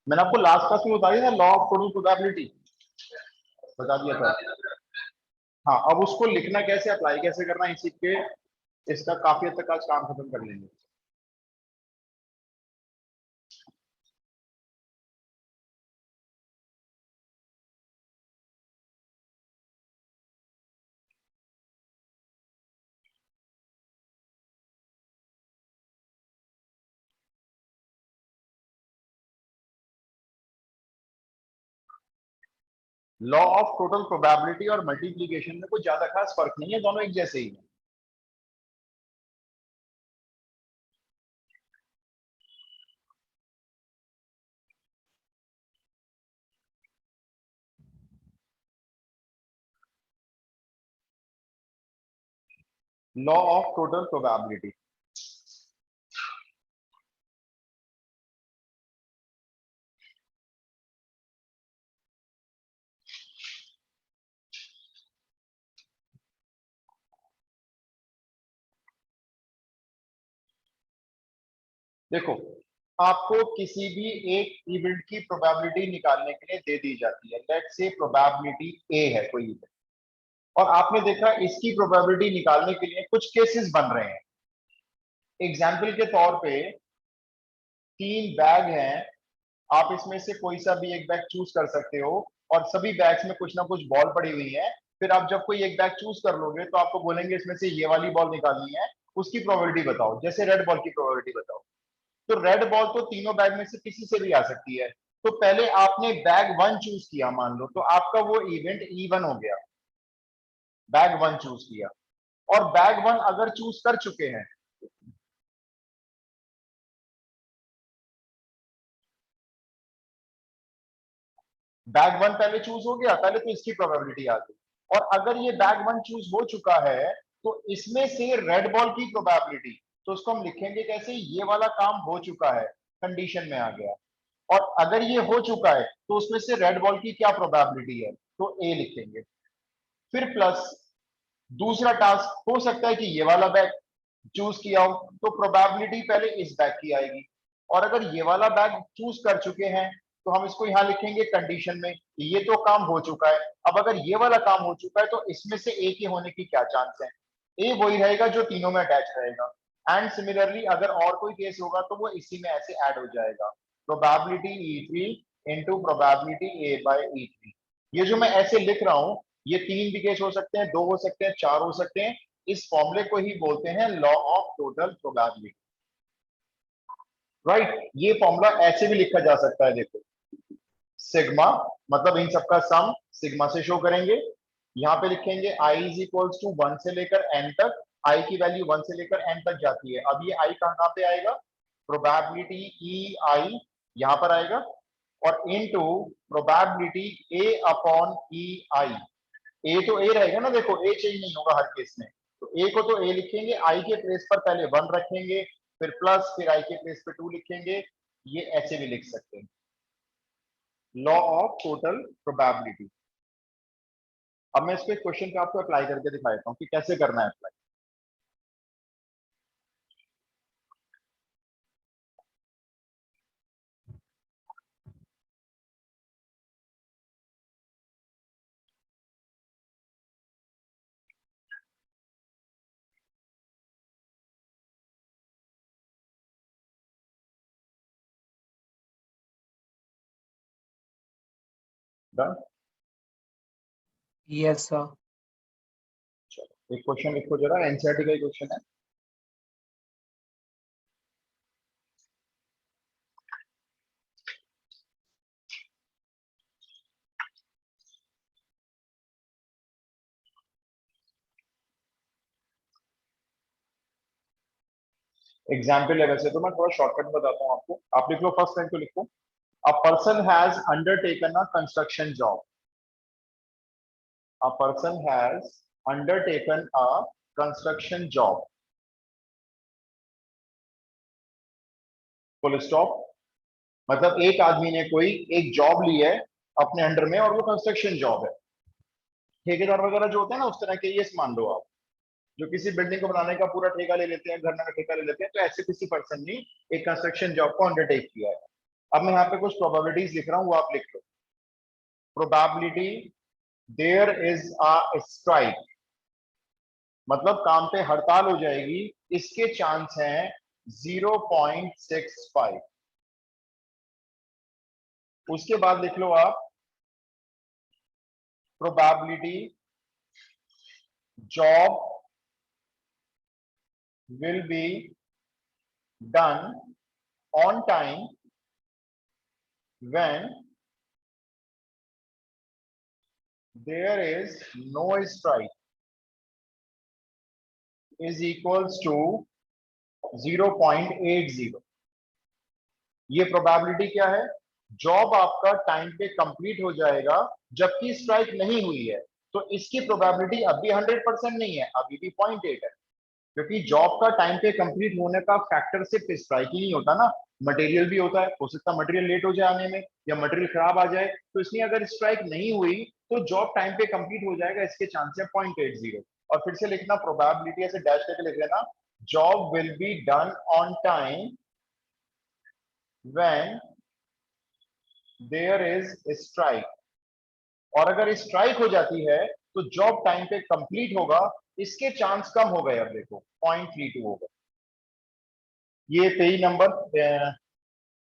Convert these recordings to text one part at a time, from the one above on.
मैंने आपको last class में बता दिया था लॉ ऑफ टोटल प्रोबेबिलिटी, बता दिया था। हाँ, अब उसको लिखना कैसे, अप्लाई कैसे करना, इसी के इसका काफी हद तक आज काम खत्म कर लेंगे। लॉ ऑफ टोटल प्रोबेबिलिटी और मल्टीप्लीकेशन में कुछ ज्यादा खास फर्क नहीं है, दोनों एक जैसे ही है। लॉ ऑफ टोटल प्रोबेबिलिटी, देखो आपको किसी भी एक इवेंट की प्रोबेबिलिटी निकालने के लिए दे दी जाती है। लेट्स से प्रोबेबिलिटी ए है कोई इवेंट, और आपने देखा इसकी प्रोबेबिलिटी निकालने के लिए कुछ केसेस बन रहे हैं। एग्जाम्पल के तौर पे 3 बैग हैं, आप इसमें से कोई सा भी एक बैग चूज कर सकते हो, और सभी बैग्स में कुछ ना कुछ बॉल पड़ी हुई है। फिर आप जब कोई एक बैग चूज कर लोगे तो आपको बोलेंगे इसमें से ये वाली बॉल निकालनी है, उसकी प्रोबेबिलिटी बताओ। जैसे रेड बॉल की प्रोबेबिलिटी बताओ, तो रेड बॉल तो तीनों बैग में से किसी से भी आ सकती है। तो पहले आपने बैग 1 चूज किया मान लो, तो आपका वो इवेंट E1 हो गया, बैग 1 चूज किया। और बैग 1 अगर चूज कर चुके हैं, बैग 1 पहले चूज हो गया, पहले तो इसकी प्रोबेबिलिटी आ गई। और अगर ये बैग 1 चूज हो चुका है, तो इसमें से रेड बॉल की प्रोबेबिलिटी, तो उसको हम लिखेंगे कैसे, ये वाला काम हो चुका है, कंडीशन में आ गया। और अगर ये हो चुका है तो उसमें से रेड बॉल की क्या प्रोबेबिलिटी है, तो ए लिखेंगे। फिर प्लस दूसरा टास्क हो सकता है कि ये वाला बैग चूज किया हो, तो प्रोबेबिलिटी पहले इस बैग की आएगी। और अगर ये वाला बैग चूज कर चुके हैं, तो हम इसको यहां लिखेंगे कंडीशन में, ये तो काम हो चुका है। अब अगर ये वाला काम हो चुका है, तो इसमें से ए के होने की क्या चांस है, ए वही रहेगा जो तीनों में अटैच रहेगा। एंड सिमिलरली अगर और कोई केस होगा तो वो इसी में ऐसे ऐड हो जाएगा, probability E3 into probability A by E3। ये जो मैं ऐसे लिख रहा हूं, ये 3 भी केस हो सकते हैं, 2 हो सकते हैं, 4 हो सकते हैं। इस फॉर्मूले को ही बोलते हैं law of total probability, right. ये फॉर्मूला ऐसे भी लिखा जा सकता है, देखो सिग्मा, मतलब इन सबका सम सिग्मा से शो करेंगे। यहां पे लिखेंगे i इज इक्वल्स टू 1 से लेकर n तक, i की वैल्यू 1 से लेकर n तक जाती है। अब ये i कहां कहां पे आएगा, प्रोबेबिलिटी ई आई यहां पर आएगा, और इनटू प्रोबेबिलिटी ए अपॉन ई आई। ए तो ए रहेगा ना, देखो ए चेंज नहीं होगा हर केस में, तो ए को तो ए लिखेंगे, आई के प्लेस पर पहले 1 रखेंगे, फिर प्लस, फिर आई के प्लेस पे 2 लिखेंगे। ये ऐसे भी लिख सकते हैं, लॉ ऑफ टोटल प्रोबेबिलिटी। अब मैं इसको एक क्वेश्चन पे आपको अप्लाई करके दिखा देता हूँ कि कैसे करना है अप्लाई। डन। Yes sir. चलो एक क्वेश्चन लिखो जरा, एनसीईआरटी का ही क्वेश्चन है। एग्जाम्पल है वैसे, तो मैं थोड़ा शॉर्टकट बताता हूँ आपको। आप लिख लो, फर्स्ट टाइम तो लिखो, a person has undertaken a construction job. A person has undertaken a construction job, full stop. मतलब एक आदमी ने कोई एक जॉब ली है अपने अंडर में, और वो कंस्ट्रक्शन जॉब है। ठेकेदार वगैरह जो होते हैं ना, उस तरह के ये मान लो आप, जो किसी बिल्डिंग को बनाने का पूरा ठेका ले लेते हैं, घर का ठेका ले लेते हैं, तो ऐसे किसी पर्सन ने एक कंस्ट्रक्शन जॉब को अंडरटेक किया है। अब मैं यहाँ पे कुछ प्रोबेबिलिटीज लिख रहा हूँ, वो आप लिख लो। Probability there is a strike, मतलब काम पे हड़ताल हो जाएगी, इसके चांस हैं 0.65। उसके बाद लिख लो आप probability job will be done on time when there is no strike is equals to 0.80। ये प्रोबेबिलिटी क्या है? जॉब आपका टाइम पे कंप्लीट हो जाएगा जबकि स्ट्राइक नहीं हुई है, तो इसकी प्रोबेबिलिटी अभी 100% नहीं है, अभी भी 0.8 है, क्योंकि जॉब का टाइम पे कंप्लीट होने का फैक्टर सिर्फ स्ट्राइक ही नहीं होता ना, मटेरियल भी होता है, हो सकता है मटेरियल लेट हो जाए आने में या मटेरियल खराब आ जाए, तो इसलिए अगर स्ट्राइक नहीं हुई तो जॉब टाइम पे कंप्लीट हो जाएगा, इसके चांस है 0.80। और फिर से लिखना प्रोबेबिलिटी, ऐसे डैश करके लिख लेना, job will be done on time when there is strike, और अगर स्ट्राइक हो जाती है तो जॉब टाइम पे कंप्लीट होगा, इसके चांस कम हो गए, अब देखो 0.32 हो गए। ये पेज नंबर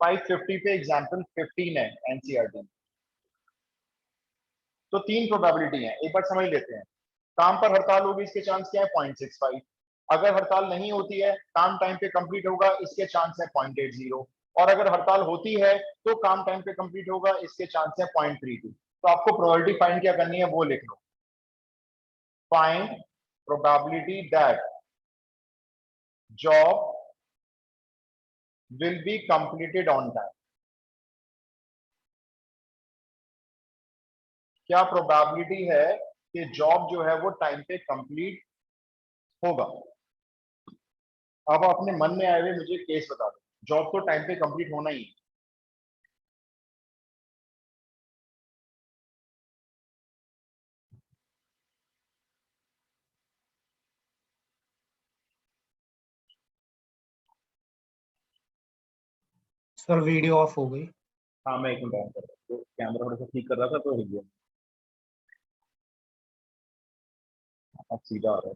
550 पे एग्जाम्पल 15 है एनसीईआरटी में। तो तीन प्रोबेबिलिटी है, एक बार समझ लेते हैं। काम पर हड़ताल होगी, इसके चांस क्या है? 0.65। अगर हड़ताल नहीं होती है, काम टाइम पे कंप्लीट होगा, इसके चांस है 0.80। और अगर हड़ताल होती है तो काम टाइम पे कंप्लीट होगा, इसके चांस है 0.32। तो आपको प्रोबेबिलिटी फाइंड क्या करनी है वो लिख लो, find probability that job will be completed on time. क्या प्रोबेबिलिटी है कि जॉब जो है वो टाइम पे कंप्लीट होगा? अब अपने मन में आए हुए मुझे केस बता दो, जॉब तो टाइम पे कंप्लीट होना ही है। सर वीडियो ऑफ हो गई। हाँ मैं एक मिनट ऑन कर रहा हूँ, तो कैमरा थोड़ा सा ठीक कर रहा था तो हिल गया, अब सीधा आ रहा है।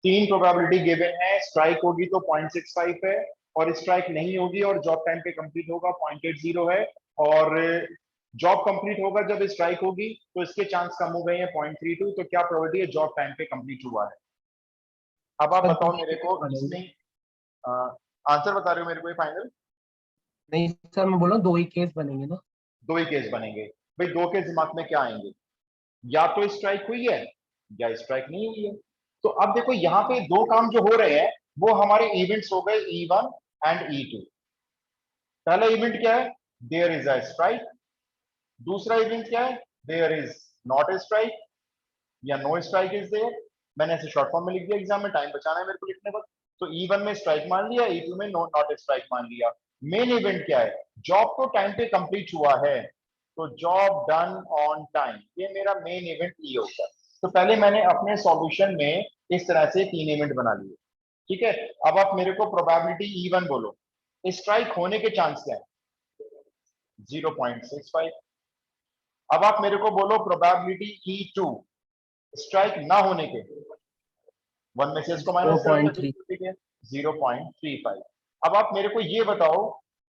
तीन प्रोबेबिलिटी गिवन है, स्ट्राइक होगी तो 0.65 है, और स्ट्राइक नहीं होगी और जॉब टाइम पे कंप्लीट होगा 0.80 है, और जॉब कंप्लीट होगा जब स्ट्राइक होगी तो इसके चांस कम हो गए हैं 0.32। तो क्या प्रोबेबिलिटी है जॉब टाइम पे कंप्लीट हुआ है? अब आप सर दो बताओ ही मेरे केस को बनेंगे। इसमें आंसर बता रहे हो मेरे को फाइनल? नहीं सर, मैं बोल रहा हूँ दो ही केस बनेंगे ना। दो ही केस बनेंगे। भाई दो के दिमाग में क्या आएंगे? या तो स्ट्राइक हुई है या स्ट्राइक नहीं हुई है। तो अब देखो यहाँ पे दो काम जो हो रहे हैं वो हमारे इवेंट्स हो गए E1 एंड E2। पहला इवेंट क्या है? There is a strike. दूसरा इवेंट क्या है? There is not a strike या नो स्ट्राइक इज देयर। मैंने ऐसे शॉर्ट फॉर्म में लिख दिया, एग्जाम में टाइम बचाना है मेरे को लिखने वक्त। तो E1 में स्ट्राइक मान लिया, E2 में नॉट ए स्ट्राइक मान लिया। मेन इवेंट क्या है? जॉब तो टाइम पे कंप्लीट हुआ है, तो जॉब डन ऑन टाइम, ये मेरा मेन इवेंट ये होता है। तो पहले मैंने अपने सॉल्यूशन में इस तरह से तीन इवेंट बना लिए, ठीक है। अब आप मेरे को प्रोबेबिलिटी E1 बोलो, स्ट्राइक होने के चांस क्या है? 0.65। अब आप मेरे को बोलो प्रोबेबिलिटी E2, स्ट्राइक ना होने के, वन में से इसको जीरो माइनस कर पॉइंट दो, थ्री ठीक है, 0.35। अब आप मेरे को ये बताओ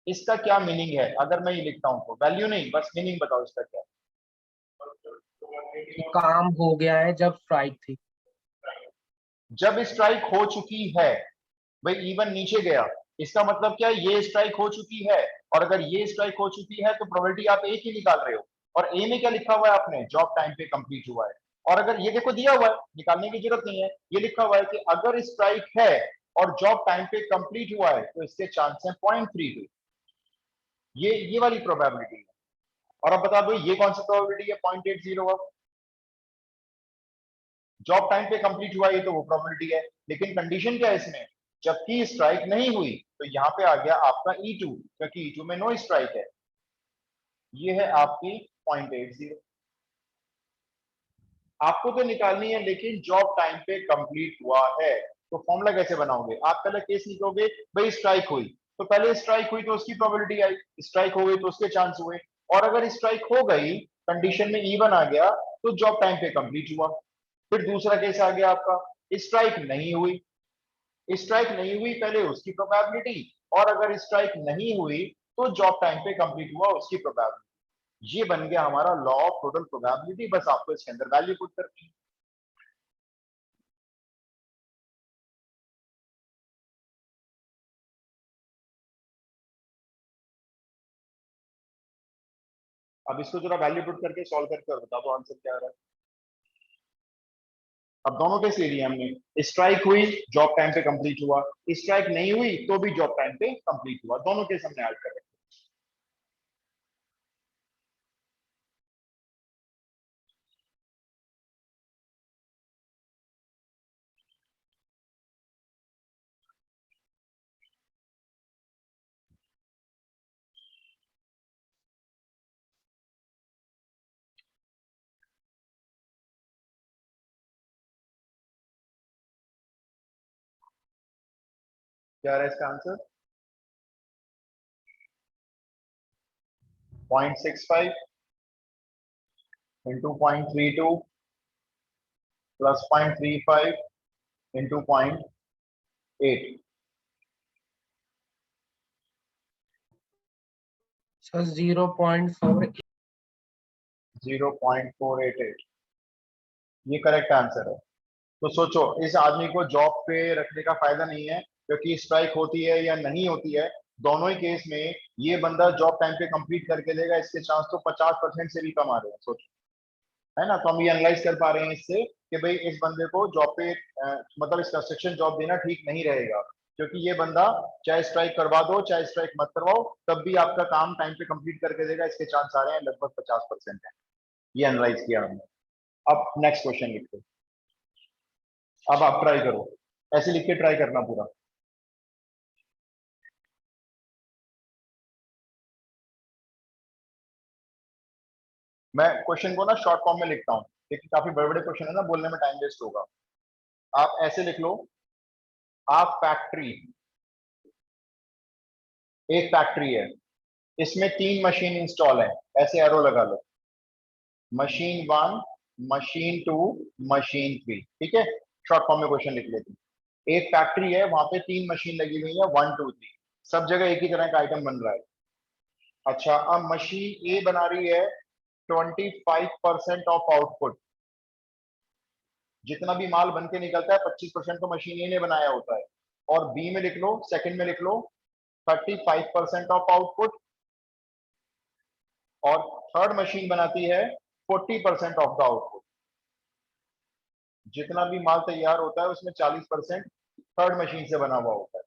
इसका क्या मीनिंग है, अगर मैं ये लिखता हूं तो वैल्यू नहीं, बस मीनिंग बताओ इसका क्या काम हो गया है जब स्ट्राइक थी। है। जब स्ट्राइक हो चुकी है, भाई E1 नीचे गया, इसका मतलब क्या है? ये स्ट्राइक हो चुकी है, और अगर ये स्ट्राइक हो चुकी है तो प्रोबेबिलिटी आप एक ही निकाल रहे हो, और ए में क्या लिखा हुआ है आपने? जॉब टाइम पे कंप्लीट हुआ है। और अगर ये देखो दिया हुआ है, निकालने की जरूरत नहीं है, ये लिखा हुआ है कि अगर स्ट्राइक है और जॉब टाइम पे कंप्लीट हुआ है तो इसके चांस है 0.32। ये वाली प्रोबेबिलिटी है। और अब बता दो ये कौन सी प्रोबेबिलिटी है? 0.80। अब जॉब टाइम पे कंप्लीट हुआ, ये तो वो प्रोबेबिलिटी है, लेकिन कंडीशन क्या है इसमें? जबकि स्ट्राइक नहीं हुई, तो यहां पे आ गया आपका E2, क्योंकि E2 में नो स्ट्राइक है। ये है आपकी 0.80। आपको तो निकालनी है, लेकिन जॉब टाइम पे कंप्लीट हुआ है, तो फॉर्मूला कैसे बनाओगे? आप पहले केस लिखोगे, भाई स्ट्राइक हुई, तो पहले स्ट्राइक हुई तो उसकी प्रोबेबिलिटी आई, स्ट्राइक हो गई तो उसके चांस हुए, और अगर स्ट्राइक हो गई कंडीशन में इवन आ गया तो जॉब टाइम पे कंप्लीट हुआ। फिर दूसरा केस आ गया आपका, स्ट्राइक नहीं हुई, स्ट्राइक नहीं हुई पहले उसकी प्रोबेबिलिटी, और अगर स्ट्राइक नहीं हुई तो जॉब टाइम पे कंप्लीट हुआ उसकी प्रोबेबिलिटी। ये बन गया हमारा लॉ ऑफ टोटल प्रोबेबिलिटी, बस आपको इसके अंदर वैल्यू पुट करनी है। अब इसको जरा वैल्यू पुट करके सॉल्व करके और बता दो आंसर क्या आ रहा है। अब दोनों केस ले लिए हमने, स्ट्राइक हुई जॉब टाइम पे कंप्लीट हुआ, स्ट्राइक नहीं हुई तो भी जॉब टाइम पे कंप्लीट हुआ, दोनों केस हमने ऐड कर रखे। क्या आ रहा है इसका answer? 0.65 into 0.32 plus 0.35 into 0.8। Sir 0.4। 0.488 ये करेक्ट आंसर है। तो सोचो इस आदमी को जॉब पे रखने का फायदा नहीं है, क्योंकि स्ट्राइक होती है या नहीं होती है, दोनों ही केस में ये बंदा जॉब टाइम पे कंप्लीट करके देगा, इसके चांस तो 50% से भी कम आ रहे हैं, सोचो, है ना। तो हम ये एनालाइज कर पा रहे हैं इससे कि भाई इस बंदे को जॉब पे मतलब इस कंस्ट्रक्शन जॉब देना ठीक नहीं रहेगा, क्योंकि ये बंदा चाहे स्ट्राइक करवा दो चाहे स्ट्राइक मत करवाओ तब भी आपका काम टाइम पे कंप्लीट करके देगा, इसके चांस आ रहे हैं लगभग 50% है। ये एनालाइज किया हमने। अब नेक्स्ट क्वेश्चन लिखते हैं। अब आप ट्राई करो, ऐसे लिख के ट्राई करना पूरा। मैं क्वेश्चन को ना शॉर्ट फॉर्म में लिखता हूँ, क्योंकि काफी बड़े बड़े क्वेश्चन है ना, बोलने में टाइम वेस्ट होगा। आप ऐसे लिख लो, आप फैक्ट्री, एक फैक्ट्री है, इसमें 3 मशीन इंस्टॉल है, ऐसे एरो लगा लो, मशीन 1, मशीन 2, मशीन 3, ठीक है। शॉर्ट फॉर्म में क्वेश्चन लिख लेते हैं। एक फैक्ट्री है, वहां पे 3 मशीन लगी हुई है, 1 2 3, सब जगह एक ही तरह का आइटम बन रहा है। अच्छा, अब मशीन ए बना रही है 25% ऑफ आउटपुट, जितना भी माल बन के निकलता है 25% तो मशीन ए ने बनाया होता है। और बी में लिख लो, सेकंड में लिख लो 35% ऑफ आउटपुट, और थर्ड मशीन बनाती है 40% ऑफ द आउटपुट। जितना भी माल तैयार होता है उसमें 40% थर्ड मशीन से बना हुआ होता है।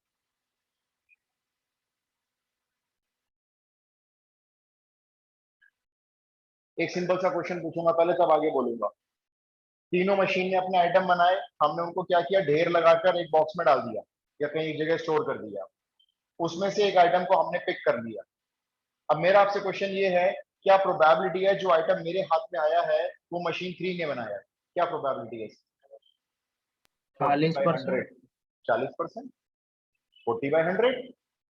एक सिंपल सा क्वेश्चन पूछूंगा पहले, तब आगे बोलूंगा। तीनों मशीन ने अपने आइटम बनाए, हमने उनको क्या किया, ढेर लगाकर एक बॉक्स में डाल दिया या कहीं एक जगह स्टोर कर दिया, उसमें से एक आइटम को हमने पिक कर लिया। अब मेरा आपसे क्वेश्चन ये है, क्या प्रोबेबिलिटी है जो आइटम मेरे हाथ में आया है वो मशीन 3 ने बनाया है? क्या प्रोबेबिलिटी है? 40/100, 40%। 40%, 40/100।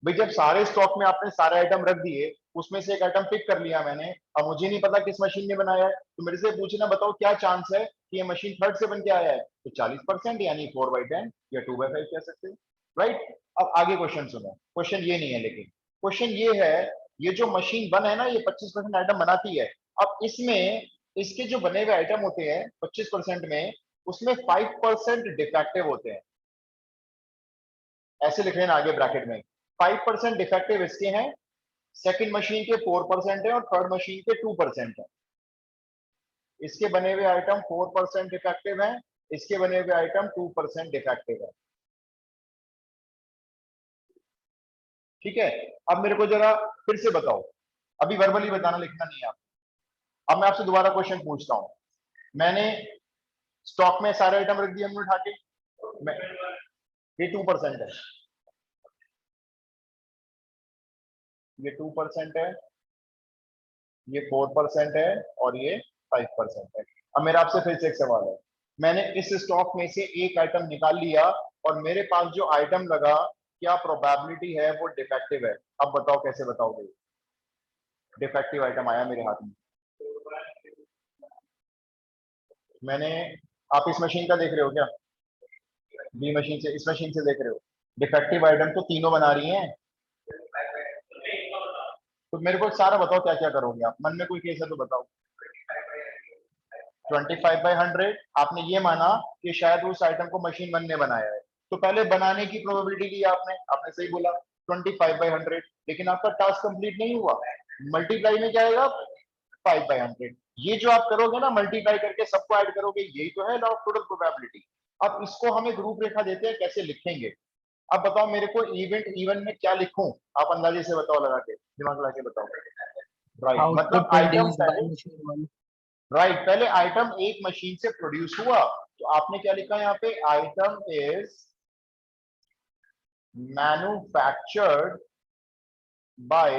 भाई जब सारे स्टॉक में आपने सारे आइटम रख दिए, उसमें से एक आइटम पिक कर लिया मैंने, अब मुझे नहीं पता किस मशीन ने बनाया है, तो मेरे से पूछना, बताओ क्या चांस है कि ये मशीन थर्ड से बन के आया है? तो 40%, यानी 4/10 या 2/5 कह सकते हैं, राइट। अब आगे क्वेश्चन सुनो, क्वेश्चन ये नहीं है, लेकिन क्वेश्चन ये है, ये जो मशीन 1 है ना, ये 25% आइटम बनाती है। अब इसमें इसके जो बने हुए आइटम होते हैं 25% में, उसमें 5% डिफेक्टिव होते हैं, ऐसे लिख लेना आगे ब्रैकेट में। 5% डिफेक्टिव इसके हैं, सेकंड मशीन के 4% है, और थर्ड मशीन के 2% है। इसके बने हुए आइटम 4% डिफेक्टिव है, इसके बने हुए आइटम 2% डिफेक्टिव है, ठीक है। अब मेरे को जरा फिर से बताओ, अभी वर्बली बताना, लिखना नहीं है आप। अब मैं आपसे दोबारा क्वेश्चन पूछता हूं, मैंने स्टॉक में सारे आइटम रख दिए हमने उठा के, ये 2% है, ये 2% है, ये 4% है, और ये 5% है। अब मेरा आपसे फिर से एक सवाल है, मैंने इस स्टॉक में से एक आइटम निकाल लिया और मेरे पास जो आइटम लगा, क्या प्रोबेबिलिटी है वो डिफेक्टिव है। अब बताओ कैसे बताओगे। डिफेक्टिव आइटम आया मेरे हाथ में, मैंने, आप इस मशीन का देख रहे हो क्या, बी मशीन से, इस मशीन से देख रहे हो, डिफेक्टिव आइटम तो तीनों बना रही हैं। तो मेरे को सारा बताओ क्या क्या करोगे आप, मन में कोई केस है तो बताओ। 25/100 आपने ये माना कि शायद उस आइटम को मशीन 1 ने बनाया है, तो पहले बनाने की प्रोबेबिलिटी ली आपने, आपने सही बोला 25/100, लेकिन आपका टास्क कंप्लीट नहीं हुआ। मल्टीप्लाई में क्या आएगा, 5/100। ये जो आप करोगे ना, मल्टीप्लाई करके सबको ऐड करोगे, यही तो है लॉ ऑफ टोटल प्रोबेबिलिटी। अब इसको हम एक रूपरेखा देते हैं कैसे लिखेंगे। अब बताओ मेरे को इवेंट इवन में क्या लिखूं, आप अंदाजे से बताओ, लगा के दिमाग लगा के बताओ। राइट, मतलब आउटपुट आइटम प्रोड्यूस्ड बाय पहले, मशीन 1। राइट, पहले आइटम एक मशीन से प्रोड्यूस हुआ, तो आपने क्या लिखा यहाँ पे, item is manufactured by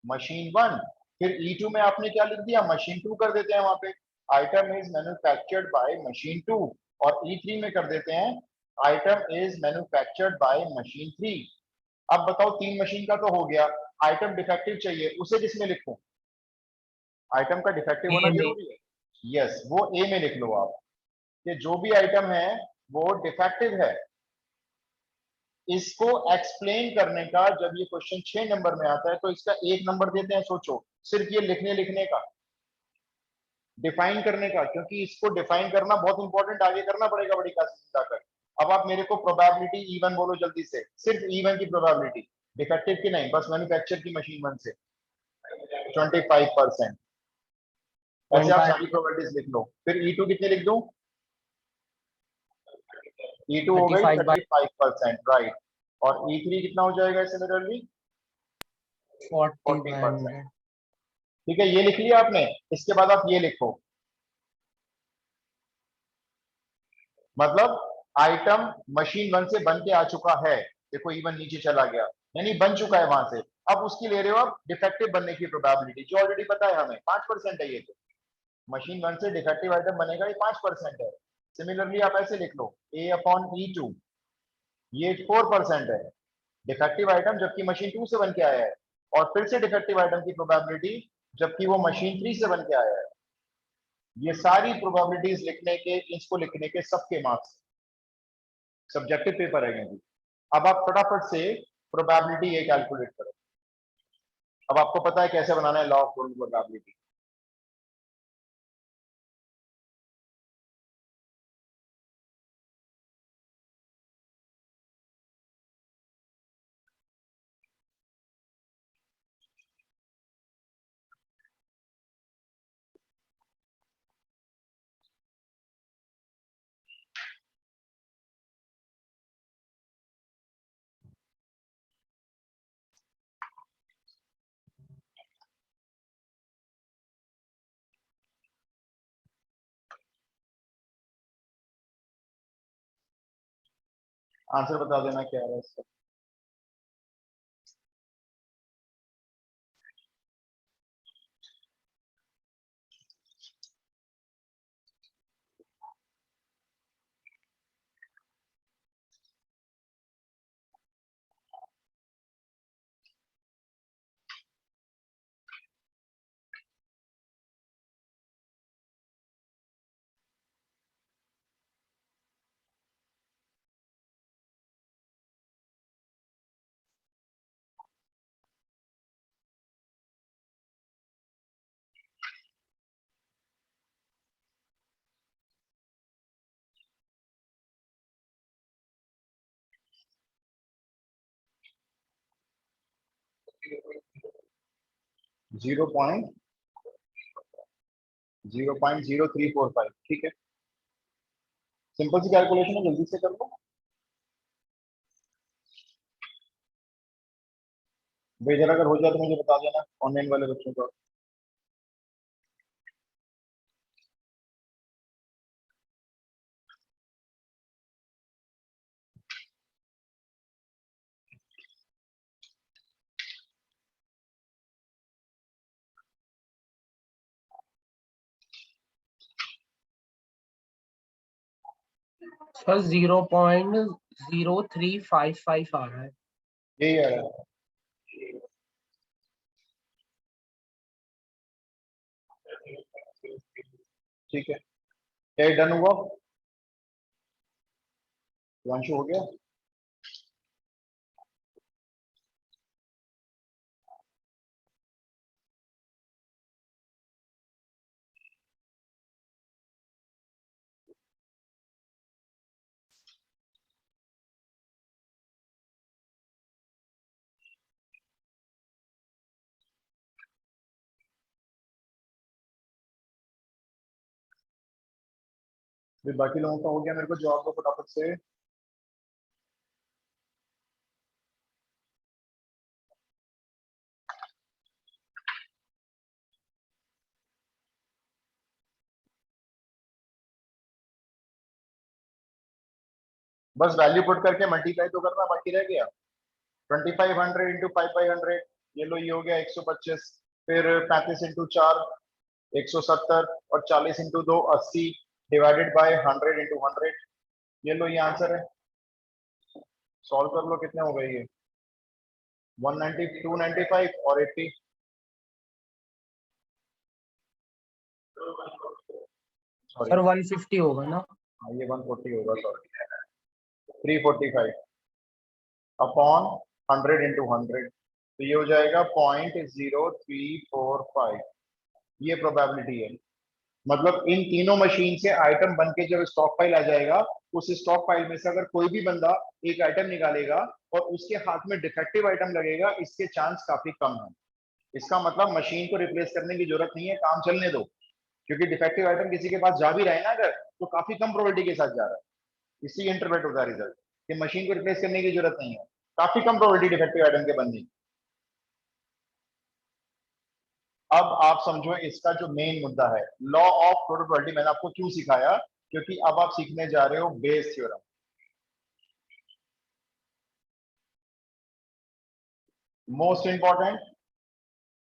machine 1। फिर E2 में आपने क्या लिख दिया, मशीन 2 कर देते हैं वहां पे, item is manufactured by machine 2। और E3 में कर देते हैं item is manufactured by machine 3। अब बताओ 3 मशीन का तो हो गया, आइटम डिफेक्टिव चाहिए, उसे किसमें लिखूं, आइटम का डिफेक्टिव होना ए में जरूरी है। यस, वो ए में लिख लो आप, कि जो भी आइटम है वो डिफेक्टिव है। इसको एक्सप्लेन करने का जब ये क्वेश्चन 6 नंबर में आता है तो इसका 1 नंबर देते हैं, सोचो, सिर्फ ये लिखने लिखने का, डिफाइन करने का, क्योंकि इसको डिफाइन करना बहुत इंपॉर्टेंट, आगे करना पड़ेगा बड़ी क्लास में जाकर। अब आप मेरे को प्रोबेबिलिटी E1 बोलो जल्दी से, सिर्फ E1 की प्रोबेबिलिटी, डिफेक्टिव की नहीं, बस मैन्युफैक्चर की मशीन 1 से 25%। ऐसे आप सारी 25 प्रोबेबिलिटीज लिख लो। फिर E2 कितने लिख दूं, E2 हो गई 35 बाय 35%, राइट। और E3 कितना हो जाएगा सिमिलरली, 40 बाय 40%। 100। ठीक है, ये लिख लिया आपने। इसके बाद आप ये लिखो, मतलब आइटम मशीन 1 से बन के आ चुका है, देखो E1 नीचे चला गया, यानी बन चुका है वहां से। अब उसकी ले रहे हो आप डिफेक्टिव बनने की प्रोबेबिलिटी, जो ऑलरेडी पता है हमें 5% है, ये तो मशीन 1 से डिफेक्टिव आइटम बनेगा, ये 5% है। सिमिलरली आप ऐसे लिख लो A/E2, ये 4% है डिफेक्टिव आइटम, जबकि मशीन 2 से बन के आया है। और फिर से डिफेक्टिव आइटम की प्रोबेबिलिटी, जबकि वो मशीन 3 से बन के आया है। ये सारी प्रोबेबिलिटीज लिखने के, इसको लिखने के सबके मार्क्स, सब्जेक्टिव पेपर है क्योंकि। अब आप फटाफट से प्रोबेबिलिटी ये कैलकुलेट करो। अब आपको पता है कैसे बनाना है लॉ ऑफ प्रोबेबिलिटी। आंसर बता देना क्या है इसका। जीरो पॉइंट 0.0345, ठीक है, सिंपल सी कैलकुलेशन है, जल्दी से कर लो। बेजर अगर हो जाए तो मुझे बता देना, ऑनलाइन वाले बच्चों को। सर 0.0345 0355 आ रहा है। यही आ रहा है। ठीक है, क्या डन हुआ? वंशु हो गया? फिर बाकी लोगों का हो गया, मेरे को जवाब दो फटाफट से। बस वैल्यू पुट करके मल्टीप्लाई तो करना बाकी रह गया। 2500 इंटू 5/100, ये लो ये हो गया 125। फिर 35 इंटू 4 170, और 40 इंटू 2 80, डिवाइडेड बाय 100 इंटू 100। ये लो ये आंसर है। सॉल्व कर लो, कितने हो गए ये? 190, 295 और 80। सॉरी, सर 150 होगा ना? हाँ ये 140 होगा, सॉरी। 345 अपॉन 100 इंटू 100, तो ये हो जाएगा 0.0345। ये प्रोबेबिलिटी है। मतलब इन तीनों मशीन से आइटम बन के जब स्टॉक फाइल आ जाएगा, उस स्टॉक फाइल में से अगर कोई भी बंदा एक आइटम निकालेगा और उसके हाथ में डिफेक्टिव आइटम लगेगा, इसके चांस काफी कम है। इसका मतलब मशीन को रिप्लेस करने की जरूरत नहीं है, काम चलने दो। क्योंकि डिफेक्टिव आइटम किसी के पास जा भी रहा है ना अगर, तो काफी कम प्रोबेबिलिटी के साथ जा रहा है। इसी इंटरप्रेट होता है रिजल्ट कि मशीन को रिप्लेस करने की जरूरत नहीं है, काफी कम प्रोबेबिलिटी डिफेक्टिव आइटम के बनने की। अब आप समझो इसका जो मेन मुद्दा है, लॉ ऑफ प्रोबेबिलिटी। मैंने आपको क्यों सिखाया? क्योंकि अब आप सीखने जा रहे हो बेस थ्योरम। मोस्ट इंपॉर्टेंट,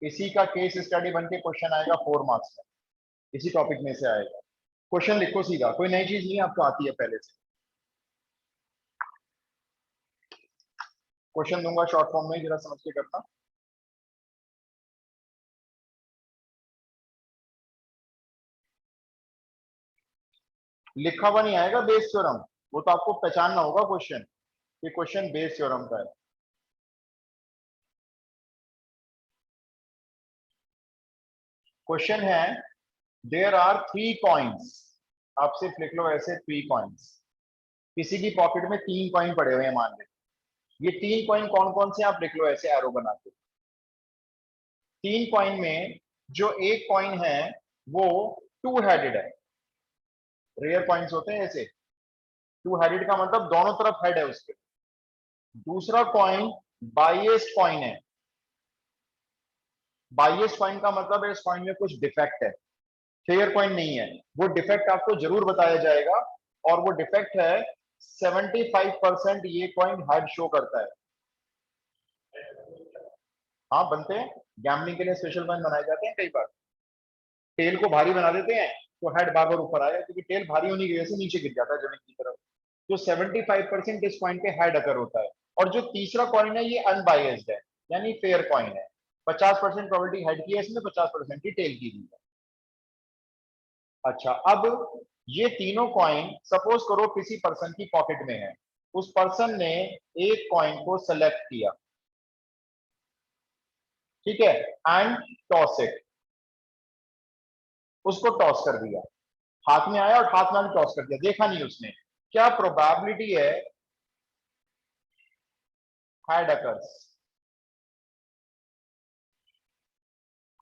इसी का केस स्टडी बन के क्वेश्चन आएगा 4 मार्क्स में, इसी टॉपिक में से आएगा। क्वेश्चन लिखो सीधा, कोई नई चीज नहीं आपको आती है पहले से। क्वेश्चन दूंगा शॉर्ट फॉर्म में, जरा समझ के करना। लिखा हुआ नहीं आएगा बेस थ्योरम, वो तो आपको पहचानना होगा क्वेश्चन, कि क्वेश्चन बेस थ्योरम का है। क्वेश्चन है, देयर आर 3 कॉइन्स। आप सिर्फ लिख लो ऐसे 3 कॉइन्स। किसी की पॉकेट में 3 कॉइन पड़े हुए हैं मान लेते। ये 3 कॉइन कौन कौन से, आप लिख लो ऐसे एरो बना के। 3 कॉइन में जो एक कॉइन है वो 2 हेडेड है। रेयर कॉइन्स होते हैं ऐसे। 2 हेडेड का मतलब दोनों तरफ हेड है उसके। दूसरा कॉइन बाइएस्ड कॉइन है। बाइएस्ड कॉइन का मतलब है इस कॉइन में कुछ डिफेक्ट है, फेयर कॉइन नहीं है। वो डिफेक्ट आपको जरूर बताया जाएगा, और वो डिफेक्ट है 75% ये कॉइन हेड शो करता है। हाँ बनते हैं, गैम्बलिंग के लिए स्पेशल कॉइन बनाए जाते हैं कई बार। टेल को भारी बना देते हैं तो हेड बार बार ऊपर आएगा, क्योंकि टेल भारी होने की वजह से नीचे गिर जाता है जमीन की तरफ। तो 75% इस कॉइन पे हेड अकर होता है। और जो तीसरा कॉइन है ये अनबायस्ड है, यानी फेयर कॉइन है। 50% प्रोबेबिलिटी हेड की है इसमें, 50% की टेल की भी है। अच्छा, अब ये तीनों कॉइन सपोज करो किसी पर्सन की पॉकेट में है। उस पर्सन ने एक कॉइन को सेलेक्ट किया, ठीक है, एंड टॉस इट। उसको टॉस कर दिया, हाथ में आया और हाथ में टॉस कर दिया, देखा नहीं उसने। क्या प्रोबेबिलिटी है हेड अकर्स?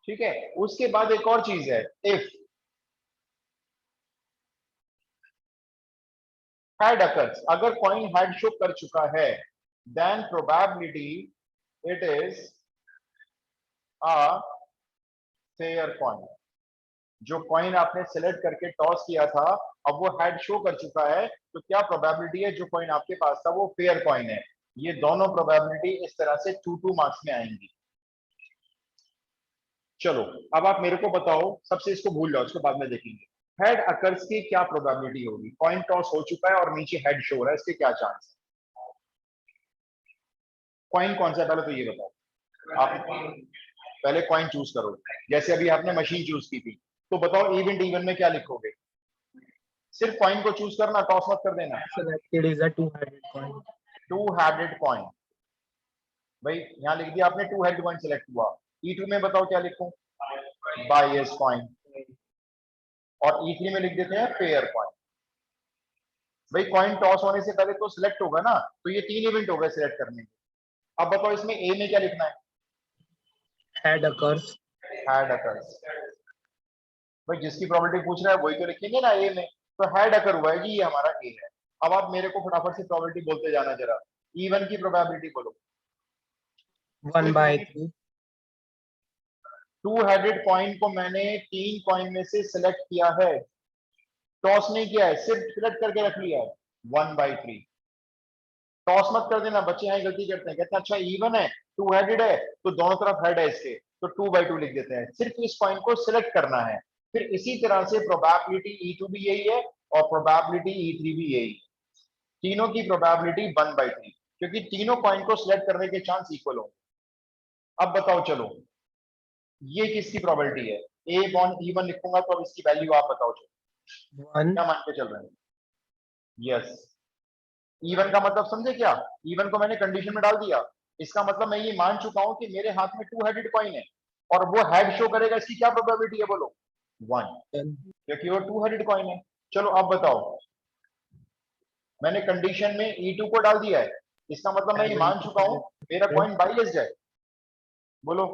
ठीक है, उसके बाद एक और चीज है, इफ हेड अकर्स, अगर कॉइन हेड शो कर चुका है, then probability it is a fair coin. जो कॉइन आपने सेलेक्ट करके टॉस किया था, अब वो हेड शो कर चुका है, तो क्या प्रोबेबिलिटी है जो कॉइन आपके पास था वो फेयर कॉइन है। ये दोनों प्रोबेबिलिटी इस तरह से 2 मार्क्स में आएंगी। चलो, अब आप मेरे को बताओ, सबसे इसको भूल जाओ, इसको बाद में देखेंगे। हेड अकर्स की क्या प्रोबेबिलिटी होगी? कॉइन टॉस हो चुका है और नीचे हेड शो हो रहा है, इसके क्या चांस है? कॉइन कौन सा है पहले तो ये बताओ। आप पहले कॉइन चूज करो, जैसे अभी आपने मशीन चूज की थी, तो बताओ इवेंट इवन में क्या लिखोगे? सिर्फ कॉइन को चूज करना, टॉस मत कर देना। Selected is a two-headed coin. Two headed coin, भाई यहाँ लिख दिया आपने, टू हेडेड कॉइन सिलेक्ट हुआ। E2 में बताओ क्या लिखूं? बायस कॉइन। और E3 में लिख देते हैं पेयर कॉइन। भाई कॉइन टॉस होने से पहले तो सिलेक्ट होगा ना, तो ये 3 इवेंट हो गए सिलेक्ट करने के। अब बताओ इसमें ए में क्या लिखना है? Head occurs. Had occurs. भाई जिसकी प्रोबेबिलिटी पूछ रहा है वही तो लिखेंगे ना ए में, तो हैड अकर हुआ है जी, ये हमारा ए है। अब आप मेरे को फटाफट से प्रोबेबिलिटी बोलते जाना जरा, इवन की प्रोबेबिलिटी बोलो। 1/3. टू हेडेड कॉइन को मैंने 3 कॉइन में से सिलेक्ट किया है, टॉस नहीं किया है, सिर्फ सिलेक्ट करके रख लिया है। 1/3। टॉस मत कर देना, बच्चे यहाँ गलती करते हैं, कहते हैं अच्छा इवन है, टू हेडेड है, तो दोनों तरफ हेड है इसके, तो 2/2 लिख देते हैं। सिर्फ इस कॉइन को सिलेक्ट करना है। फिर इसी तरह से प्रोबेबिलिटी E2 भी यही है और प्रोबेबिलिटी E3 भी यही है। तीनों की प्रोबेबिलिटी 1/3, क्योंकि तीनों कॉइन को सिलेक्ट करने के चांस इक्वल होंगे। अब बताओ चलो, ये किसकी प्रोबेबिलिटी है? ए बॉन E1 लिखूंगा तो अब इसकी वैल्यू आप बताओ चलो, 1. क्या मान के चल रहे हैं? यस, E1 का मतलब समझे क्या? E1 को मैंने कंडीशन में डाल दिया, इसका मतलब मैं ये मान चुका हूं कि मेरे हाथ में टू हेडेड कॉइन है, और वो हेड शो करेगा, इसकी क्या प्रोबेबिलिटी है बोलो? 1, 10. क्योंकि वो टू हेडेड कॉइन है। चलो अब बताओ, मैंने कंडीशन में E2 को डाल दिया है, इसका मतलब मैं ये मान चुका हूं मेरा कॉइन बाइलेस्ड है, बोलो।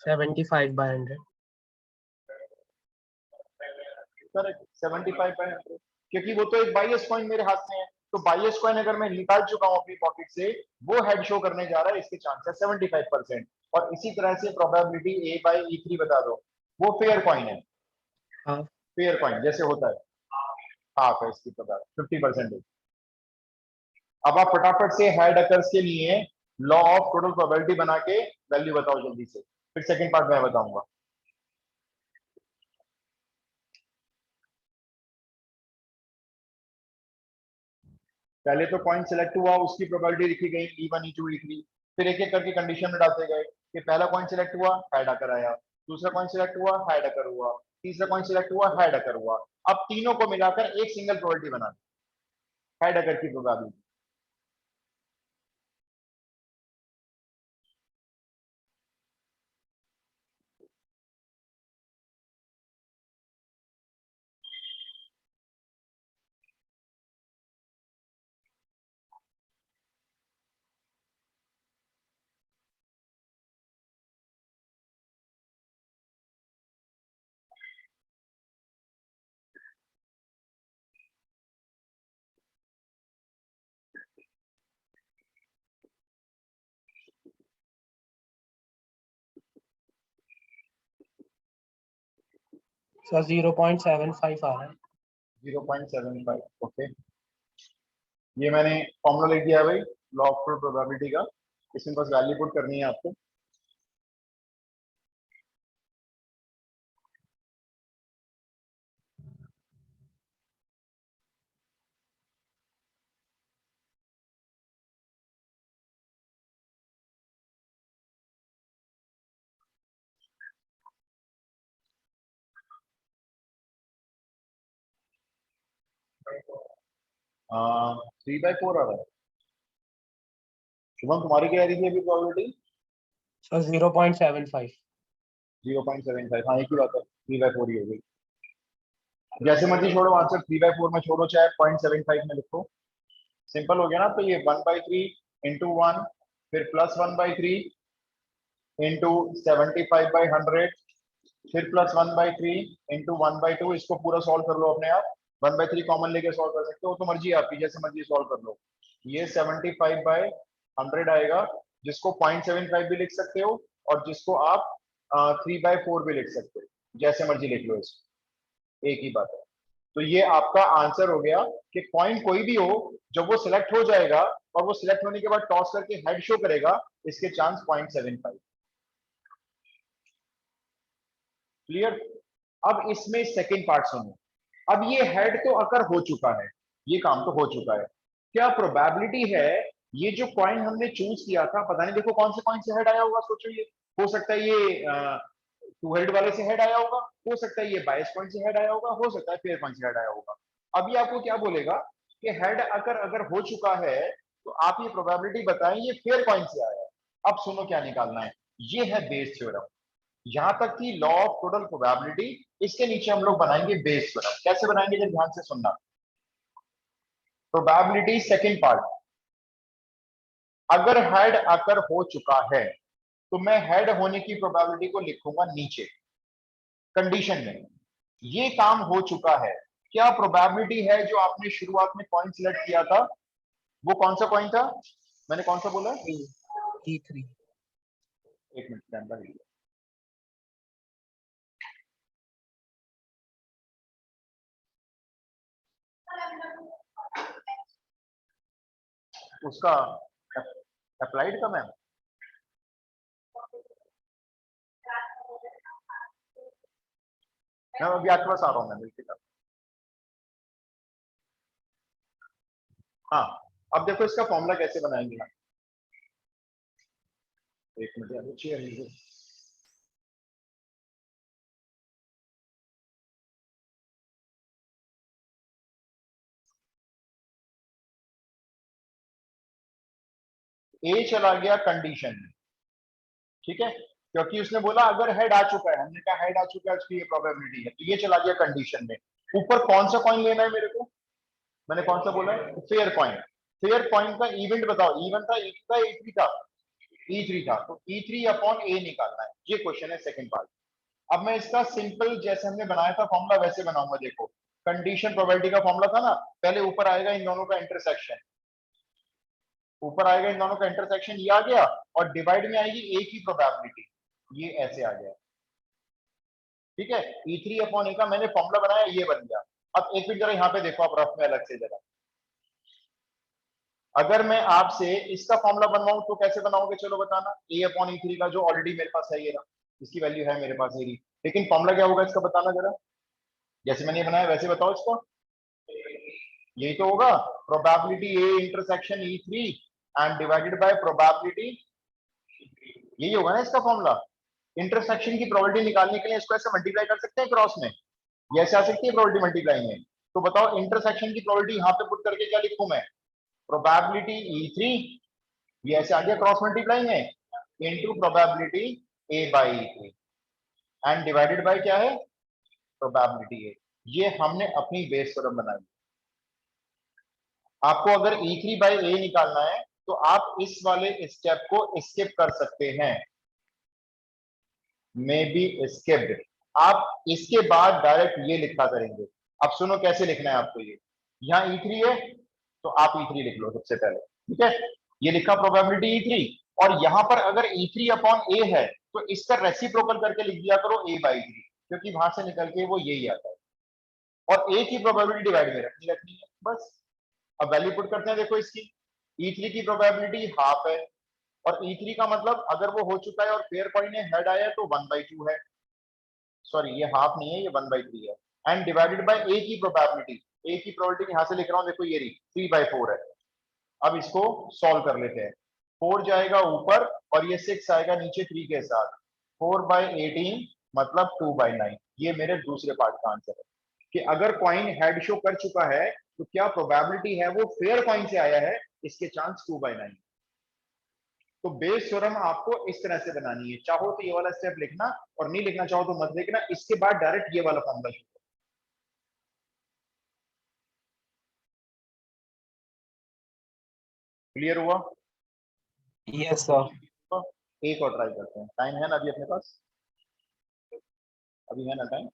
75/100. करेक्ट, 75/100, क्योंकि वो तो एक बाइस कॉइन मेरे हाथ में है। तो बाइस कॉइन अगर मैं निकाल चुका हूं अपनी पॉकेट से, वो हेड शो करने जा रहा है, इसके चांसेस 75%। और इसी तरह से प्रोबेबिलिटी A/E3 बता दो, वो फेयर कॉइन है। Half. फेयर कॉइन जैसे होता है, हाफ है इसकी प्रोबेबिलिटी, 50%। अब आप फटाफट से हेड अकर्स के लिए लॉ ऑफ टोटल प्रोबेबिलिटी बना के वैल्यू बताओ जल्दी से, फिर सेकंड पार्ट में बताऊंगा। पहले तो कॉइन सिलेक्ट हुआ, उसकी प्रोबेबिलिटी लिखी गई E1 E2 E3, फिर एक एक करके कंडीशन में डालते गए कि पहला कॉइन सिलेक्ट हुआ, हेड अकर आया, दूसरा कॉइन सिलेक्ट हुआ, हेड अकर हुआ, तीसरा कॉइन सिलेक्ट हुआ, हेड अकर हुआ। अब तीनों को मिलाकर एक सिंगल प्रोबेबिलिटी बना, हेड अकर की प्रोबेबिलिटी। So 0.75 आ रहा है. 0.75, ओके। ये मैंने फॉर्मूला लिख दिया है भाई, लॉ ऑफ प्रोबेबिलिटी का, इसमें बस वैल्यू पुट करनी है आपको। हाँ, 3/4 आ रहा है। शुभम तुम्हारी क्या आ रही थी अभी प्रोबेबिलिटी? So 0.75. 0.75, हाँ एक ही बात है, 3/4 ही हो गई। जैसे मर्जी छोड़ो आंसर, 3/4 में छोड़ो चाहे 0.75 में लिखो, सिंपल हो गया ना। तो ये 1/3 इंटू 1, फिर प्लस 1/3 इंटू 75/100, फिर प्लस 1/3 इंटू 1/2। इसको पूरा सॉल्व कर लो अपने आप, 1/3 कॉमन लेके सॉल्व कर सकते हो, तो मर्जी आपकी, जैसे मर्जी सॉल्व कर लो। ये 75/100 आएगा, जिसको 0.75 भी लिख सकते हो, और जिसको आप 3/4 भी लिख सकते हो, जैसे मर्जी लिख लो, इसको एक ही बात है। तो ये आपका आंसर हो गया कि कॉइन कोई भी हो, जब वो सिलेक्ट हो जाएगा और वो सिलेक्ट होने के बाद टॉस करके हेड शो करेगा, इसके चांस 0.75। क्लियर? अब इसमें सेकंड पार्ट सुनो। अब ये हेड तो अकर हो चुका है, ये काम तो हो चुका है, क्या प्रोबेबिलिटी है ये जो कॉइन हमने चूज किया था, पता नहीं देखो कौन से कॉइन से हेड आया होगा, सोचो। ये हो सकता है ये टू हेड वाले से हेड आया होगा, हो सकता है ये 22 पॉइंट से हेड आया होगा, हो सकता है फेयर पॉइंट से हेड आया होगा। अभी आपको क्या बोलेगा कि हेड अगर अगर हो चुका है तो आप ये प्रोबेबिलिटी बताएं ये फेयर पॉइंट से आया है। अब सुनो क्या निकालना है, ये है बेस थ्योरम। यहां तक कि लॉ ऑफ टोटल प्रोबेबिलिटी, इसके नीचे हम लोग बनाएंगे बेस थ्योरम। कैसे बनाएंगे जब ध्यान से सुनना। प्रोबेबिलिटी सेकंड पार्ट, अगर हेड अकर हो चुका है तो मैं हेड होने की प्रोबेबिलिटी को लिखूंगा नीचे कंडीशन में। ये काम हो चुका है, क्या प्रोबेबिलिटी है जो आपने शुरुआत में कॉइन सिलेक्ट किया था, वो कौन सा कॉइन था, मैंने कौन सा बोला? E3। एक मिनट के अंदर उसका अप्लाइड का मैम, मैं अभी आपके पास आ रहा हूँ मैं बिल्कुल। हाँ, अब देखो इसका फॉर्मूला कैसे बनाएंगे हम। एक मिनट यार, चेयर लीजिए। ए चला गया कंडीशन में, ठीक है, क्योंकि उसने बोला अगर हेड आ चुका है, हमने कहा हेड आ चुका है उसकी ये प्रोबेबिलिटी है, तो ये चला गया कंडीशन में। ऊपर कौन सा कॉइन लेना है मेरे को, मैंने कौन सा बोला है, फेयर कॉइन। फेयर कॉइन का इवेंट बताओ, इवन था, ई था, ई थ्री था, ई थ्री था, तो ई थ्री अपॉन ए निकालना है, ये क्वेश्चन है सेकंड पार्ट। अब मैं इसका सिंपल जैसे हमने बनाया था फॉर्मूला वैसे बनाऊंगा। देखो कंडीशन प्रोबेबिलिटी का फॉर्मूला था ना, पहले ऊपर आएगा इन दोनों का इंटरसेक्शन, ऊपर आएगा इन दोनों का इंटरसेक्शन, ये आ गया, और डिवाइड में आएगी ए की प्रोबेबिलिटी, ये ऐसे आ गया, ठीक है। ई थ्री अपॉन ए का मैंने फॉर्मूला बनाया, ये बन गया। अब एक मिनट जरा यहाँ पे देखो आप रफ में अलग से जरा, अगर मैं आपसे इसका फॉर्मूला बनवाऊं तो कैसे बनाओगे, चलो बताना। ए अपॉन ई थ्री का जो ऑलरेडी मेरे पास है ये रहा, इसकी वैल्यू है मेरे पास ये, लेकिन फॉर्मूला क्या होगा इसका बताना जरा, जैसे मैंने ये बनाया वैसे बताओ इसको। यही तो होगा, probability A intersection E three and divided by probability, यही होगा ना इसका फॉर्मूला। इंटरसेक्शन की प्रोबेबिलिटी निकालने के लिए इसको ऐसे मल्टीप्लाई कर सकते हैं क्रॉस में, ये ऐसे आ सकती है प्रोबेबिलिटी मल्टीप्लाई में। तो बताओ इंटरसेक्शन की प्रोबेबिलिटी यहाँ पे पुट करके क्या लिखूं मैं, प्रोबेबिलिटी ई थ्री, ये ऐसे आ गया क्रॉस मल्टीप्लाई में, into probability A by E three and divided by क्या है, प्रोबेबिलिटी ए। ये हमने अपनी बेस थ्योरम बनाई। आपको अगर ई थ्री बाई ए निकालना है तो आप इस वाले स्टेप को स्किप कर सकते हैं, मे बी स्किप्ड। आप इसके बाद डायरेक्ट ये लिखा करेंगे। अब सुनो कैसे लिखना है आपको, ये यहाँ ई थ्री है तो आप ई थ्री लिख लो सबसे पहले, ठीक है, ये लिखा प्रोबेबिलिटी ई थ्री, और यहां पर अगर ई थ्री अपॉन ए है तो इसका रेसिप्रोकल करके लिख दिया करो ए बाई थ्री, क्योंकि वहां से निकल के वो यही आता है, और ए की प्रोबेबिलिटी डिवाइड में रखनी है बस। अब वैल्यू पुट करते हैं, देखो इसकी ई थ्री की प्रोबेबिलिटी हाफ है, और ई थ्री का मतलब अगर वो हो चुका है और फेयर पॉइंट है हेड आया तो 1/2 है, सॉरी ये हाफ नहीं है, ये 1/3 है, एंड डिवाइडेड बाय ए की प्रोबेबिलिटी। ए की प्रोबेबिलिटी यहां से लिख रहा हूं, देखो ये रही 3/4 है। अब इसको सॉल्व कर लेते हैं, 4 जाएगा ऊपर और ये 6 आएगा नीचे 3 के साथ, 4/18 मतलब 2/9। ये मेरे दूसरे पार्ट का आंसर है कि अगर कॉइन हेड शो कर चुका है तो क्या प्रोबेबिलिटी है वो फेयर कॉइन से आया है, इसके चांस 2/9। तो बेस थ्योरम आपको इस तरह से बनानी है, चाहो तो ये वाला स्टेप लिखना, और नहीं लिखना चाहो तो मत लिखना, इसके बाद डायरेक्ट ये वाला फॉर्मूला। क्लियर हुआ? Yes sir. तो एक और ट्राई करते हैं, टाइम है ना अभी अपने पास, अभी है ना टाइम,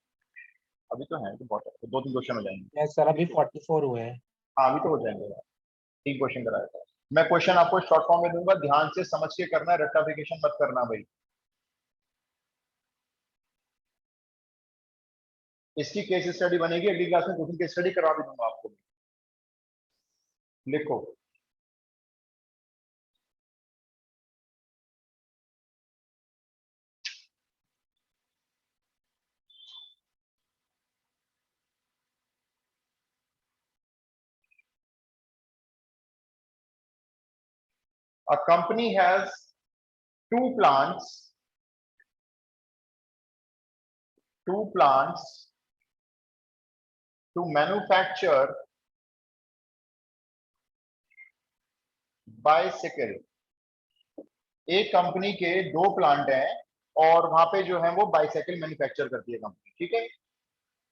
अभी तो है, तो बहुत है, तो 2-3 क्वेश्चन हो जाएंगे। यस सर, अभी 44 हुए हैं। हाँ अभी तो हो जाएंगे यार, 3 क्वेश्चन कराया था। मैं क्वेश्चन आपको शॉर्ट फॉर्म में दूंगा, ध्यान से समझ के करना है, रट्टाफिकेशन मत करना भाई। इसकी केस स्टडी बनेगी अगली क्लास में, क्वेश्चन केस स्टडी करवा भी दूंगा आपको। लिखो A company has two plants to manufacture bicycle. एक कंपनी के दो प्लांट हैं और वहां पे जो है वो बाइसाइकिल मैन्युफैक्चर करती है कंपनी, ठीक है।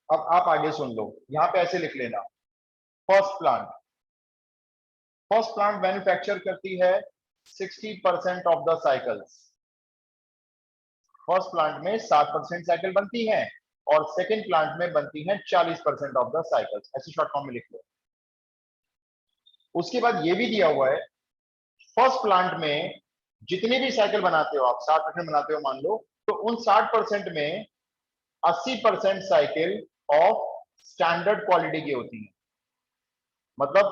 अब आप आगे सुन लो, यहां पे ऐसे लिख लेना, फर्स्ट प्लांट मैन्युफैक्चर करती है 60% of the cycles. First plant में 60% साइकिल बनती हैं और सेकंड प्लांट में बनती हैं 40% ऑफ द साइकिल्स, ऐसे शॉर्ट फॉर्म में लिख लो। उसके बाद ये भी दिया हुआ है, फर्स्ट प्लांट में जितनी भी साइकिल बनाते हो आप, 60% बनाते हो मान लो, तो उन 60% में 80% साइकिल ऑफ स्टैंडर्ड क्वालिटी की होती है, मतलब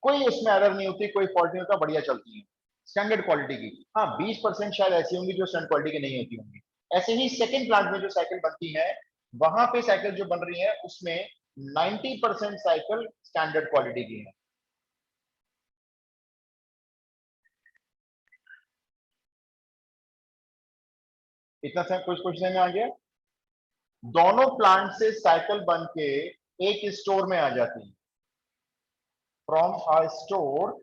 कोई उसमें एरर नहीं होती, कोई फॉल्ट नहीं होता, बढ़िया चलती है, स्टैंडर्ड क्वालिटी की। हाँ 20% शायद ऐसी होंगी जो स्टैंडर्ड क्वालिटी की नहीं होती होंगी। ऐसे ही सेकंड प्लांट में जो साइकिल बनती है, वहां पे साइकिल जो बन रही है उसमें 90% साइकिल स्टैंडर्ड क्वालिटी की है। इतना सा कुछ कुछ में आ गया। दोनों प्लांट से साइकिल बन के एक स्टोर में आ जाती है, फ्रॉम अ स्टोर।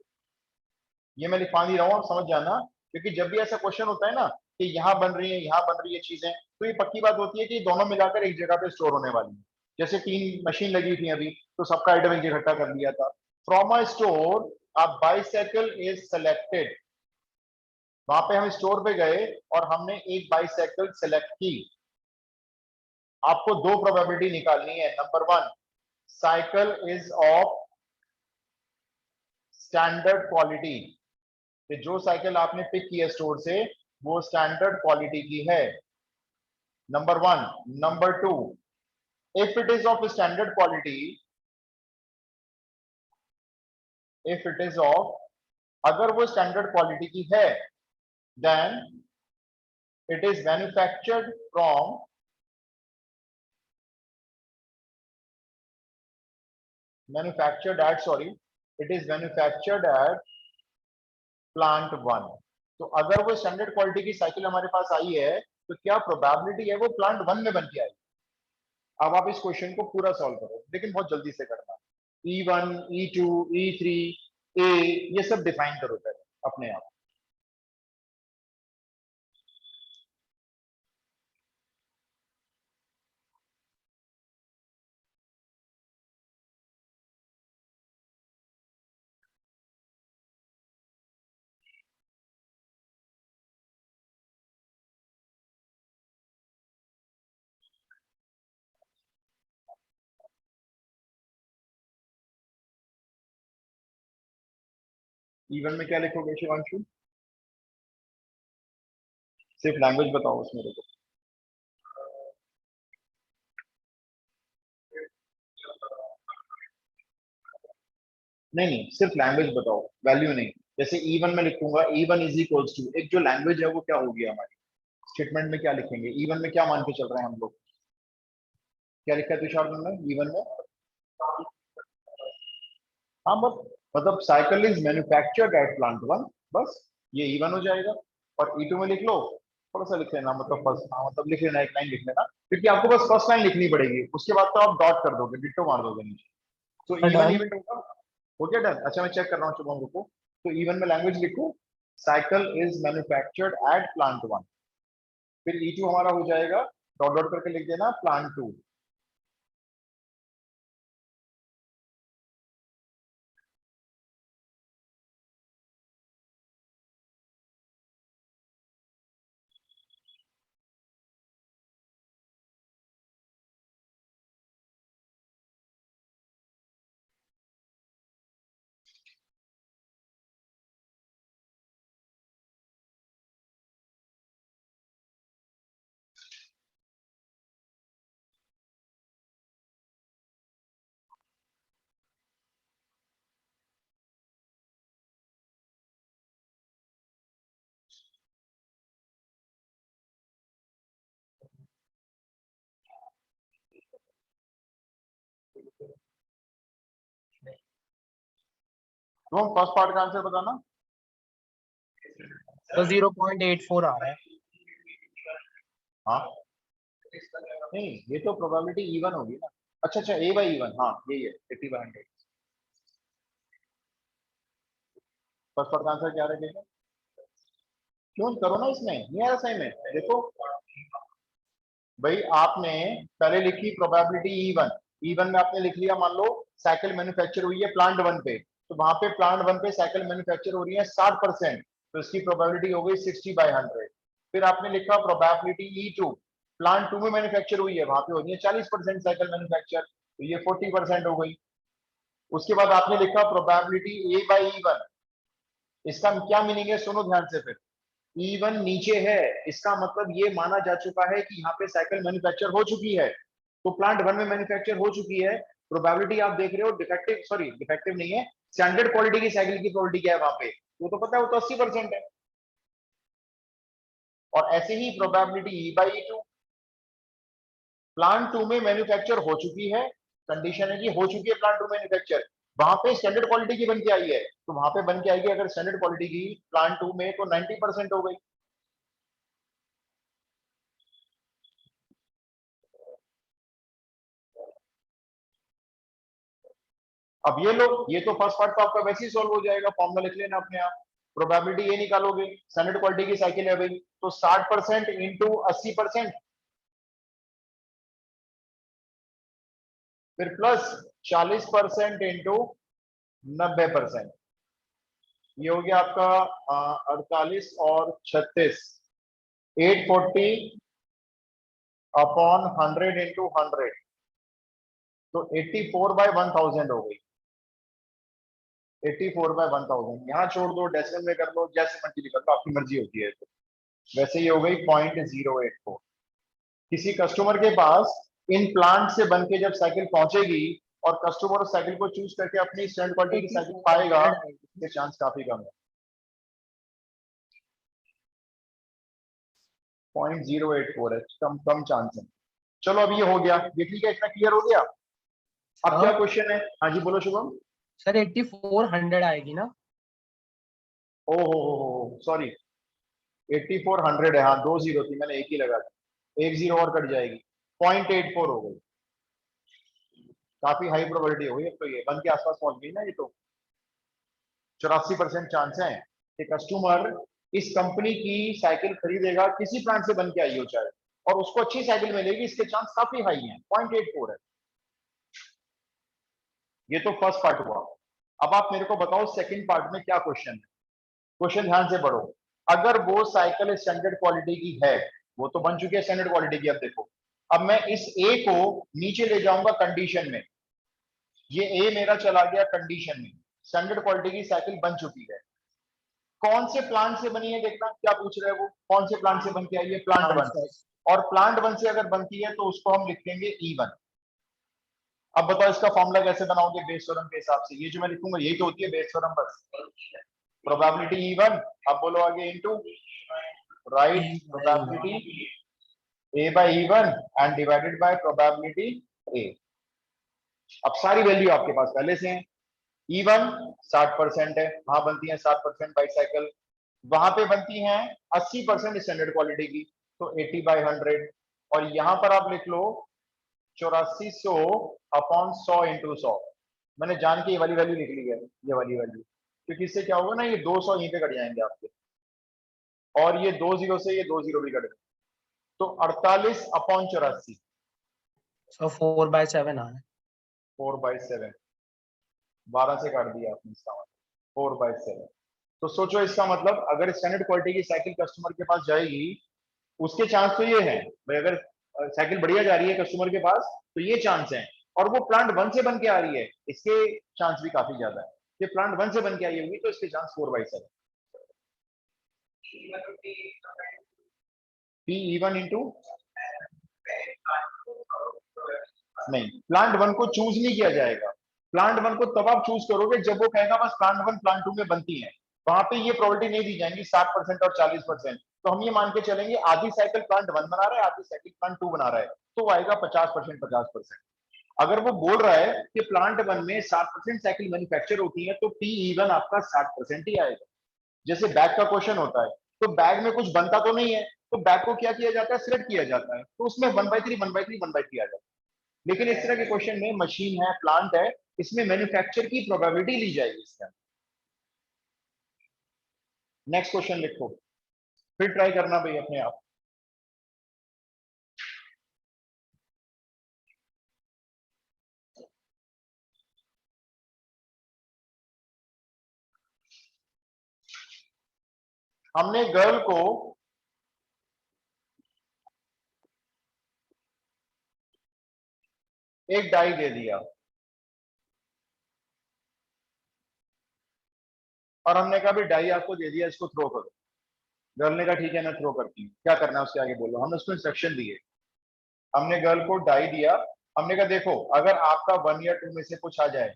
ये मैं लिखवा नहीं रहा हूं, आप समझ जाना, क्योंकि जब भी ऐसा क्वेश्चन होता है ना कि यहाँ बन रही है यहाँ बन रही है चीजें, तो ये पक्की बात होती है कि दोनों मिलाकर एक जगह पे स्टोर होने वाली है। जैसे 3 मशीन लगी थी अभी, तो सबका आइटम एक इकट्ठा कर लिया था। From a store a bicycle is selected, वहां पे हम स्टोर पे गए और हमने एक बाइसाइकिल सेलेक्ट की। आपको दो प्रोबेबिलिटी निकालनी है। Number 1, cycle is of standard quality, कि जो साइकिल आपने पिक किया स्टोर से वो स्टैंडर्ड क्वालिटी की है, number 1। Number 2, if it is of standard quality, if it is of, अगर वो स्टैंडर्ड क्वालिटी की है, then it is manufactured from, manufactured at, sorry, it is manufactured at plant 1। तो अगर वो स्टैंडर्ड क्वालिटी की साइकिल हमारे पास आई है, तो क्या प्रोबेबिलिटी है वो प्लांट 1 में बन के आई। अब आप इस क्वेश्चन को पूरा सॉल्व करो, लेकिन बहुत जल्दी से करना। E1, E2, E3, A, ये सब डिफाइन करो पहले अपने आप। E1 में क्या लिखोगे शिवांशु? सिर्फ लैंग्वेज बताओ उसमें देखो। नहीं नहीं, सिर्फ लैंग्वेज बताओ, वैल्यू नहीं। जैसे E1 में लिखूंगा, E1 इज इक्वल्स टू, एक जो लैंग्वेज है वो क्या होगी हमारी, स्टेटमेंट में क्या लिखेंगे। E1 में क्या मान के चल रहे हैं हम लोग, क्या लिखा है तुषार तुमने E1 में? हाँ मतलब cycle is manufactured at plant 1, बस ये E1 हो जाएगा। और E2 में लिख लो, थोड़ा सा लिख लेना, मतलब फर्स्ट, हाँ मतलब लिख लेना, एक लाइन लिख लेना, क्योंकि आपको बस फर्स्ट लाइन लिखनी पड़ेगी, उसके बाद तो आप डॉट कर दोगे, डिट्टो मार दोगे नीचे। तो E1 डन। इवेंट होगा। हो गया डन? अच्छा मैं चेक कर रहा हूँ, शुभम रुको। तो E1 में लैंग्वेज लिखो, cycle is manufactured at plant 1। फिर E2 हमारा हो जाएगा, डॉट डॉट करके लिख देना प्लांट 2। तो हम फर्स्ट पार्ट का आंसर बताना। तो 0.84 आ रहा है। हाँ नहीं, ये तो प्रोबेबिलिटी इवन होगी ना। अच्छा अच्छा, ए बाई इवन, हाँ यही है 80/100। फर्स्ट पार्ट का आंसर क्या रहेगा? क्यों करो ना, इसमें नहीं आ रहा सही में, देखो भाई आपने पहले लिखी प्रोबेबिलिटी E1, E1 में आपने लिख लिया, मान लो साइकिल मैन्युफैक्चर हुई है प्लांट 1 पे, तो वहां पे प्लांट 1 पे साइकिल मैन्युफैक्चर हो रही है 60%, तो इसकी प्रोबेबिलिटी हो गई 60/100। फिर आपने लिखा प्रोबेबिलिटी E2, प्लांट 2 में मैन्युफैक्चर हुई है, वहां पे हो रही है 40% साइकिल मैन्युफैक्चर, तो ये 40% हो गई। उसके बाद आपने लिखा प्रोबेबिलिटी A/E1, इसका क्या मीनिंग है, सुनो ध्यान से। फिर E1 नीचे है, इसका मतलब ये माना जा चुका है कि यहाँ पे साइकिल मैन्युफैक्चर हो चुकी है, तो प्लांट 1 में मैन्युफैक्चर हो चुकी है। प्रोबेबिलिटी आप देख रहे हो, डिफेक्टिव, सॉरी डिफेक्टिव नहीं है, स्टैंडर्ड क्वालिटी की साइकिल की प्रोबेबिलिटी क्या है वहां पे, वो तो पता है, वो तो 80% है। और ऐसे ही प्रोबेबिलिटी E/E2, प्लांट 2 में मैन्युफैक्चर हो चुकी है, कंडीशन है कि हो चुकी है प्लांट 2 मैन्युफैक्चर, वहां पे स्टैंडर्ड क्वालिटी की बन के आई है, तो वहां पे बन के आएगी अगर स्टैंडर्ड क्वालिटी की प्लांट 2 में, तो 90% हो गई। अब ये लो, ये तो फर्स्ट पार्ट तो आपका वैसे ही सॉल्व हो जाएगा, फॉर्मूला लिख लेना अपने आप। प्रोबेबिलिटी ये निकालोगे, स्टैंडर्ड क्वालिटी की साइकिल है भाई, तो 60% इंटू 80%, फिर प्लस 40% इंटू 90%, ये हो गया आपका 48 और 36, 840 अपॉन 100 इंटू 100, तो 84/1000 हो गई। 84/1000 यहाँ छोड़ दो, डेसिमल में कर लो, जैसे मर्जी कर लो, आपकी मर्जी होती है। तो वैसे ये हो गई 0.084। किसी कस्टमर के पास इन प्लांट से बन के जब साइकिल पहुंचेगी और कस्टमर उस साइकिल को चूज करके अपनी स्टैंडर्ड क्वालिटी की साइकिल पाएगा, इसके चांस काफी कम है, 0.084 है, कम कम चांस है। चलो अब ये हो गया, ये ठीक है, इतना क्लियर हो गया। अब क्या हाँ क्वेश्चन है? हाँ जी बोलो शुभम। सर 8400 आएगी ना। ओ हो सॉरी, 8400 है, हाँ 2 जीरो थी, मैंने एक ही लगा दी, एक जीरो और कट जाएगी, 0.84 हो गई। काफी हाई प्रोबेबिलिटी हो गई, अब तो ये 1 के आसपास पहुंच गई ना, ये तो 84% चांस है कि कस्टमर इस कंपनी की साइकिल खरीदेगा, किसी प्लांट से बन के आई हो चाहे, और उसको अच्छी साइकिल मिलेगी, इसके चांस काफी हाई हैं, 0.84 है। ये तो फर्स्ट पार्ट हुआ। अब आप मेरे को बताओ सेकंड पार्ट में क्या क्वेश्चन है। क्वेश्चन ध्यान से पढ़ो। अगर वो साइकिल स्टैंडर्ड क्वालिटी की है, वो तो बन चुकी है स्टैंडर्ड क्वालिटी की, अब देखो, अब मैं इस ए को नीचे ले जाऊंगा कंडीशन में, ये ए मेरा चला गया कंडीशन में, स्टैंडर्ड क्वालिटी की साइकिल बन चुकी है। कौन से प्लांट से बनी है, देखना क्या पूछ रहे हैं वो, कौन से प्लांट से बन के आई है, प्लांट 1 से। और प्लांट 1 से अगर बनती है तो उसको हम लिखेंगे E1। अब बताओ इसका फॉर्मूला कैसे बनाओगे, बेस थ्योरम के हिसाब से, ये जो मैं लिखूंगा यही तो होती है बेस थ्योरम, बस प्रोबेबिलिटी E1, अब बोलो आगे, into right probability A/E1 and divided by probability A। अब सारी वैल्यू आपके पास पहले से है। E1 60% है, वहां बनती है 60% बाइसाइकिल, वहां पे बनती हैं 80% स्टैंडर्ड क्वालिटी की, तो 80/100। और यहां पर आप लिख लो 8400 अपॉन 100 इंटू 100। मैंने जान के ये वाली वैल्यू लिख ली है, ये वाली वैल्यू, क्योंकि इससे क्या होगा ना, ये 200 यहीं पे कट जाएंगे आपके, और ये 2 जीरो से ये 2 जीरो भी कट गए, तो 48/84, सो 4/7 आ रहा है। 4/7, 12 से काट दिया आपने इसका मतलब, 4/7। तो सोचो इसका मतलब अगर स्टैंडर्ड क्वालिटी की साइकिल कस्टमर के पास जाएगी, उसके चांस तो ये है भाई, अगर साइकिल बढ़िया जा रही है कस्टमर के पास तो ये चांस है, और वो प्लांट 1 से बन के आ रही है, इसके चांस भी काफी ज्यादा है, ये प्लांट 1 से बन के आई होगी, तो इसके चांस 4/7। P/E1 इंटू, नहीं प्लांट 1 को चूज नहीं किया जाएगा, प्लांट 1 को तब आप चूज करोगे जब वो कहेगा बस प्लांट 1 प्लांट 2 में बनती है, वहां पे ये प्रोबेबिलिटी नहीं दी जाएंगी 60% और 40%। तो हम ये मान के चलेंगे आधी साइकिल प्लांट 1 बना रहा है, आधी साइकिल प्लांट 2 बना रहा है, तो वो आएगा 50% 50%। अगर वो बोल रहा है कि प्लांट 1 में 60% साइकिल मैन्युफैक्चर होती है, तो P/E1 आपका 60% ही आएगा, जैसे बैक का क्वेश्चन होता है तो बैग में कुछ बनता तो नहीं है, तो बैग को क्या किया जाता है, सिलेक्ट किया जाता है, तो उसमें 1/3 1/3 1/3 आ जाता है। लेकिन इस तरह के क्वेश्चन में मशीन है, प्लांट है, इसमें मैन्युफैक्चर की प्रोबेबिलिटी ली जाएगी इसके अंदर। नेक्स्ट क्वेश्चन लिखो, फिर ट्राई करना भाई अपने आप। हमने गर्ल को एक डाई दे दिया और हमने कहा भी डाई आपको दे दिया, इसको थ्रो करो। गर्ल ने कहा ठीक है मैं थ्रो करती हूँ, क्या करना है उसके आगे बोलो। हमने उसको इंस्ट्रक्शन दिए, हमने गर्ल को डाई दिया, हमने कहा देखो अगर आपका 1 या 2 में से कुछ आ जाए,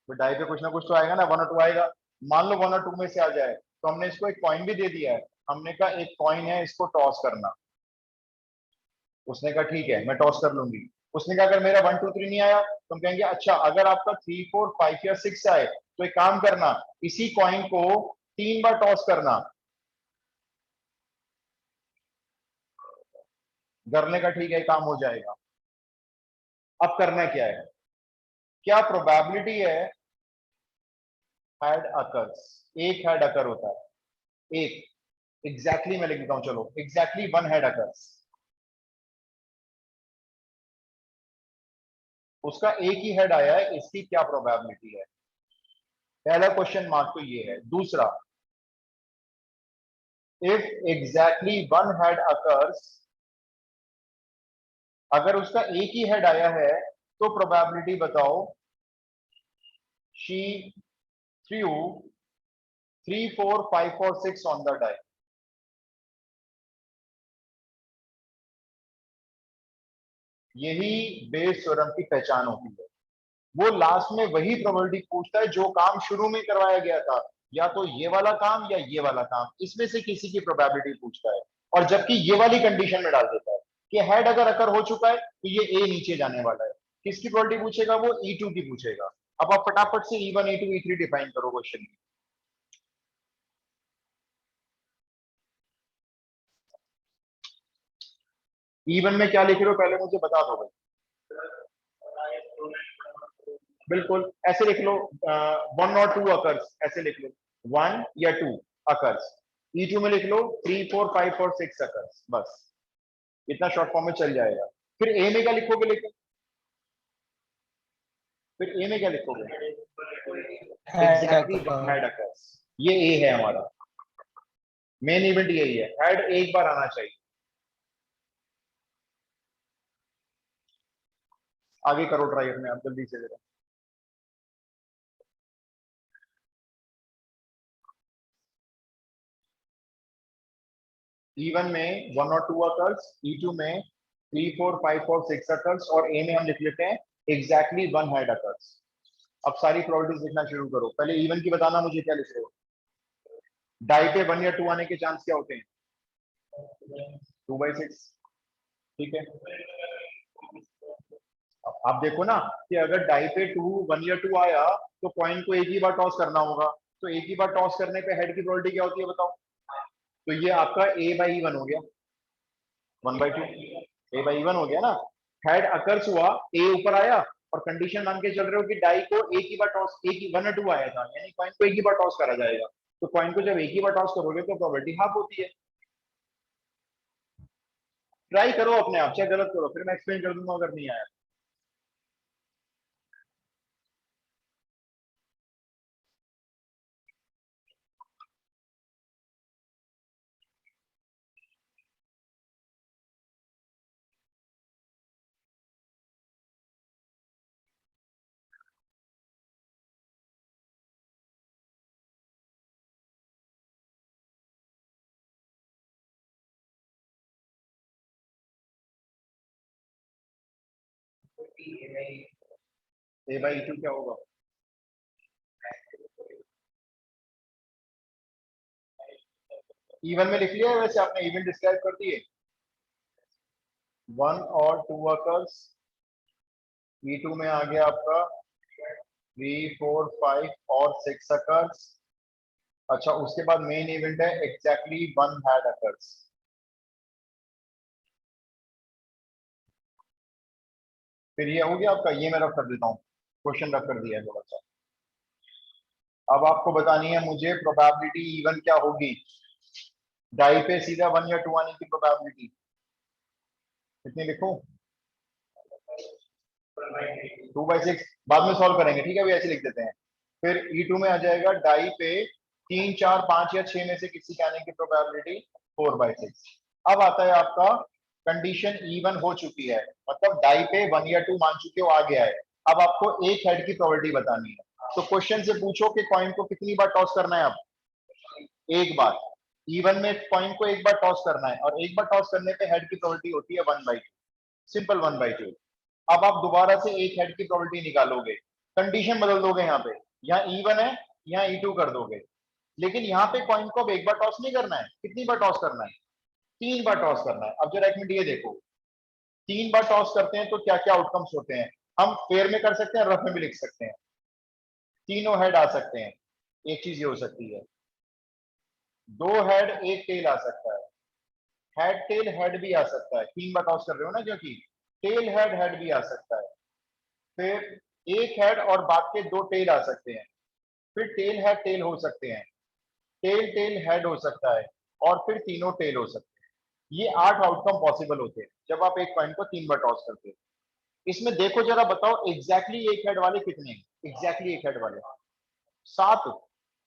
तो डाई पे कुछ ना कुछ तो आएगा ना, 1 और 2 आएगा। मान लो 1 और 2 में से आ जाए, तो हमने इसको एक कॉइन भी दे दिया है। हमने कहा एक कॉइन है, इसको टॉस करना। उसने कहा ठीक है मैं टॉस कर लूंगी। उसने कहा अगर मेरा 1 2 3 नहीं आया, तो हम कहेंगे अच्छा अगर आपका 3 4 5 या 6 आए, तो एक काम करना, इसी कॉइन को 3 बार टॉस करना। करने का ठीक है, काम हो जाएगा। अब करना क्या है, क्या प्रोबेबिलिटी है हेड अकर्स, एक हेड अकर होता है, एक एग्जैक्टली मैं लिख देता हूं, चलो एग्जैक्टली 1 हेड अकर्स, उसका एक ही हेड आया है, इसकी क्या प्रोबेबिलिटी है। पहला क्वेश्चन मार्क तो ये है। दूसरा, इफ एग्जैक्टली 1 हेड अकर्स, अगर उसका एक ही हेड आया है तो प्रोबेबिलिटी बताओ शी थ्रू 3 4 5 और 6 ऑन द डाई। यही बेस थ्योरम की पहचान होती है। वो लास्ट में वही प्रोबेबिलिटी पूछता है जो काम शुरू में करवाया गया था, या तो ये वाला काम या ये वाला काम, इसमें से किसी की प्रोबेबिलिटी पूछता है। और जबकि ये वाली कंडीशन में डाल देता है कि हेड अगर अकर हो चुका है तो ये ए नीचे जाने वाला है। किसकी प्रोबेबिलिटी पूछेगा, वो E2 की पूछेगा। अब आप फटाफट से E1 E2 E3 डिफाइन करो क्वेश्चन में। E1 में क्या लिख रहे हो पहले मुझे बता दो भाई। बिल्कुल ऐसे लिख लो, 1 और 2 अकर्स, ऐसे लिख लो 1 या 2 अकर्स। E2 में लिख लो 3 4 5 और 6 अकर्स, बस इतना शॉर्ट फॉर्म में चल जाएगा। फिर ए में क्या लिखोगे, लेकिन फिर ए में क्या लिखोगे, हेड एग्जैक्टली अकर। हेड अकर्स, ये ए है हमारा, मेन इवेंट यही है, हेड एक बार आना चाहिए। आगे करो ट्राई अपने आप जल्दी से जरा। E1 में 1 और 2 अकर्स, E2 में 3 4 5 और 6 अकर्स, और ए में हम लिख लेते हैं एग्जैक्टली 1 हेड अकर्स। अब सारी प्रोबेबिलिटीज लिखना शुरू करो। पहले E1 की बताना मुझे, क्या लिख रहे हो। डाई पे 1 या 2 आने के चांस क्या होते हैं, 2/6, ठीक है। अब आप देखो ना कि अगर डाई पे 1 या 2 आया, तो कॉइन को एक ही बार टॉस करना होगा, तो एक ही बार टॉस करने पे हेड की प्रोबेबिलिटी क्या होती है बताओ। तो ये आपका A/E1 हो गया, 1/2, A/E1 हो गया ना। हेड अकर्स हुआ, ए ऊपर आया, और कंडीशन मान के चल रहे हो कि डाई को एक ही बार टॉस, एक ही 1 और 2 आया था, यानी कॉइन को एक ही बार टॉस करा जाएगा। तो कॉइन को जब एक ही बार टॉस करोगे तो प्रोबेबिलिटी हाफ होती है। ट्राई करो अपने आप, चाहे गलत करो, फिर मैं एक्सप्लेन कर दूंगा अगर नहीं आया। A/E2 क्या होगा, E1 में लिख लिया है वैसे आपने, इवेंट डिस्क्राइब कर दिए। 1 और 2 अकर्स, E2 में आ गया आपका 3 4 5 और 6 अकर्स, अच्छा, उसके बाद मेन इवेंट है एग्जैक्टली वन हैड अकर्स। फिर ये हो गया आपका, ये मैं रख कर देता हूँ, क्वेश्चन रख कर दिया है थोड़ा सा। अब आपको बतानी है मुझे प्रोबेबिलिटी इवन क्या होगी, डाई पे सीधा 1 या 2 आने की प्रोबेबिलिटी कितनी लिखूं? 2/6 बाद में सॉल्व करेंगे, ठीक है, अभी ऐसे लिख देते हैं। फिर E2 में आ जाएगा डाई पे 3, 4, 5 या 6 में से किसी के आने की प्रोबेबिलिटी 4/6। अब आता है आपका कंडीशन इवन हो चुकी है, मतलब डाई पे 1 या 2 मान चुके हो, आ गया है। अब आपको एक हेड की प्रोबेबिलिटी बतानी है। तो क्वेश्चन से पूछो कि कॉइन को कितनी बार टॉस करना है, अब एक बार। इवन में कॉइन को एक बार टॉस करना है, और एक बार टॉस करने पे हेड की प्रोबेबिलिटी होती है 1/2, सिंपल 1/2। अब आप दोबारा से एक हेड की प्रोबेबिलिटी निकालोगे, कंडीशन बदल दोगे, यहाँ पे यहाँ E1 है, यहाँ E2 कर दोगे, लेकिन यहाँ पे कॉइन को अब एक बार टॉस नहीं करना है, कितनी बार टॉस करना है? 3 बार टॉस करना है। अब जरा एक मिनट ये देखो, 3 बार टॉस करते हैं तो क्या क्या आउटकम्स होते हैं, हम फेयर में कर सकते हैं, रफ में भी लिख सकते हैं। तीनों हेड आ सकते हैं, एक चीज ये हो सकती है, 2 हेड 1 टेल आ सकता है, हेड टेल हेड भी आ सकता है, 3 बार टॉस कर रहे हो ना, क्योंकि टेल हेड हेड भी आ सकता है। फिर एक हेड और बाकी 2 टेल आ सकते हैं, फिर टेल हेड टेल हो सकते हैं, टेल टेल हेड हो सकता है, और फिर तीनों टेल हो सकते हैं। ये 8 आउटकम पॉसिबल होते हैं जब आप एक कॉइन को 3 बार टॉस करते हो। इसमें देखो जरा, बताओ एग्जैक्टली एक हेड वाले कितने हैं? एग्जैक्टली एक हेड वाले 7।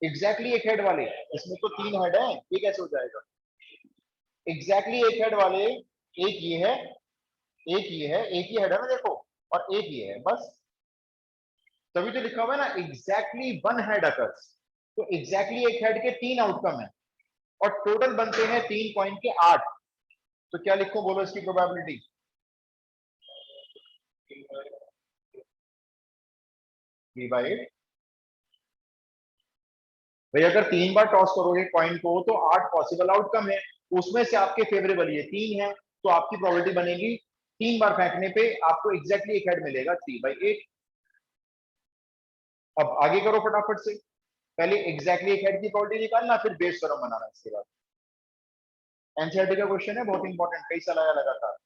एग्जैक्टली एक हेड वाले, इसमें तो 3 हेड हैं, ये कैसे हो जाएगा? एग्जैक्टली एक हेड वाले, एक ये है, एक ये है, एक ही हेड है ना देखो, और एक ये है, बस। तभी तो लिखा हुआ है ना एग्जैक्टली वन हेड अकर्स। तो एग्जैक्टली एक हेड के 3 आउटकम है, और टोटल बनते हैं 3 कॉइन के 8। तो क्या लिखूं, बोलो इसकी प्रोबेबिलिटी? 3/8। भाई अगर 3 बार टॉस करोगे कॉइन को तो 8 पॉसिबल आउटकम है, उसमें से आपके फेवरेबल ये 3 है, तो आपकी प्रोबेबिलिटी बनेगी 3 बार फेंकने पे आपको एग्जैक्टली एक हेड मिलेगा 3/8। अब आगे करो फटाफट से, पहले एग्जैक्टली एक हेड की प्रोबेबिलिटी निकालना, फिर बेस थ्योरम बनाना। इसके बाद एनसीईआरटी का क्वेश्चन है, बहुत इंपॉर्टेंट, कई साल आया लगातार।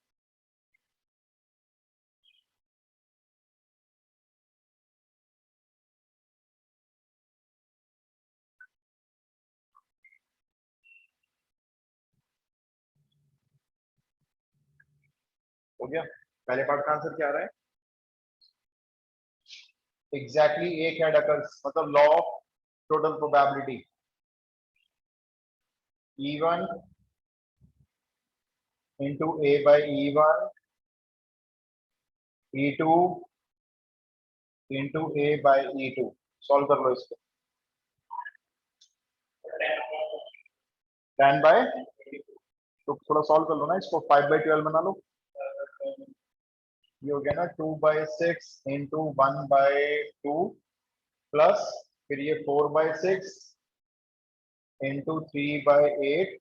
हो गया, पहले पार्ट का आंसर क्या आ रहा है? एग्जैक्टली एक हेड अकर्स, मतलब law of total probability, E1 into A/E1 E2 into A/E2। Solve कर लो इसको। 10 बाय, तो थोड़ा सॉल्व कर लो ना इसको, 5/12 बना लो। ये हो गया ना 2/6 इंटू 1/2 प्लस, फिर ये 4/6 इंटू 3/8।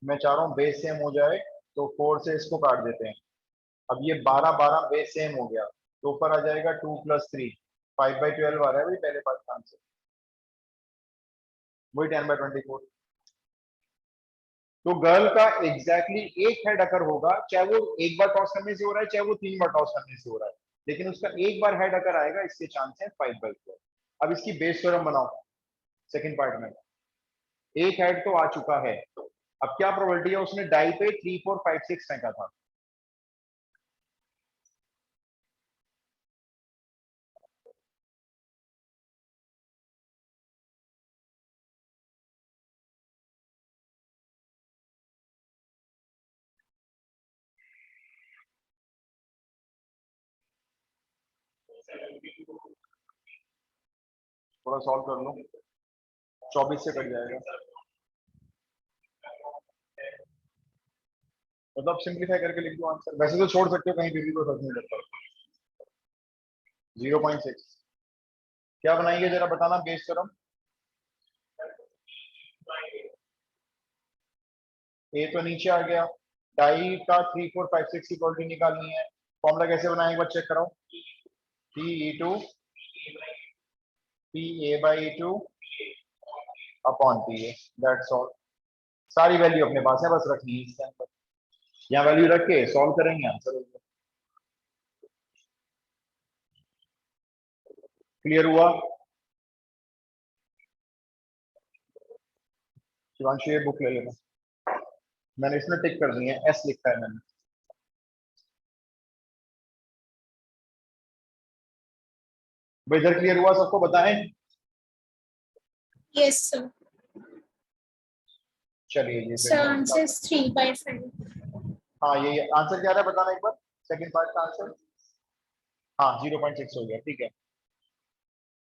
मैं चाह रहा हूँ बेस सेम हो जाए, तो 4 से इसको काट देते हैं। अब ये 12 बेस सेम हो गया, तो ऊपर आ जाएगा 2 + 3, 5/12 आ रहा है भाई पहले पार्ट का आंसर, वही 10/24। तो गर्ल का एग्जैक्टली एक हेड अकर होगा, चाहे वो एक बार टॉस करने से हो रहा है, चाहे वो 3 बार टॉस करने से हो रहा है, लेकिन उसका एक बार हेड अकर आएगा, इसके चांस है 5/12। अब इसकी बेस थ्योरम बनाओ सेकंड पार्ट में। एक हेड तो आ चुका है, अब क्या प्रोबेबिलिटी है, उसने डाई पे 3, 4, 5, 6 फेंका था। थोड़ा सॉल्व कर लो, 24 से कट जाएगा, मतलब सिंप्लीफाई करके लिख दो आंसर, वैसे तो छोड़ सकते हो कहीं भी कोई फर्क नहीं पड़ता। 0.6 क्या बनाएंगे जरा बताना, बेस थ्योरम। ए तो नीचे आ गया, डाई का 3, 4, 5, 6 की क्वालिटी निकालनी है, फॉर्मूला कैसे बनाएंगे एक बार चेक कराओ। P E2 P A/E2 upon P A, that's all. सारी वैल्यू अपने पास है, बस रखनी है इसके अंदर, यहाँ वैल्यू रख के सॉल्व करेंगे, आंसर हो गया। क्लियर हुआ? शिवांशु ये बुक ले लेना, मैंने इसमें टिक कर दी है, एस लिखा है मैंने। भाई इधर क्लियर हुआ सबको, बताएं? Yes, sir. चलिए जी So फिर मैं answer is 3/5. हाँ ये आंसर क्या रहा है बताना एक बार, सेकंड पार्ट का आंसर। हाँ 0.6 हो गया, ठीक है।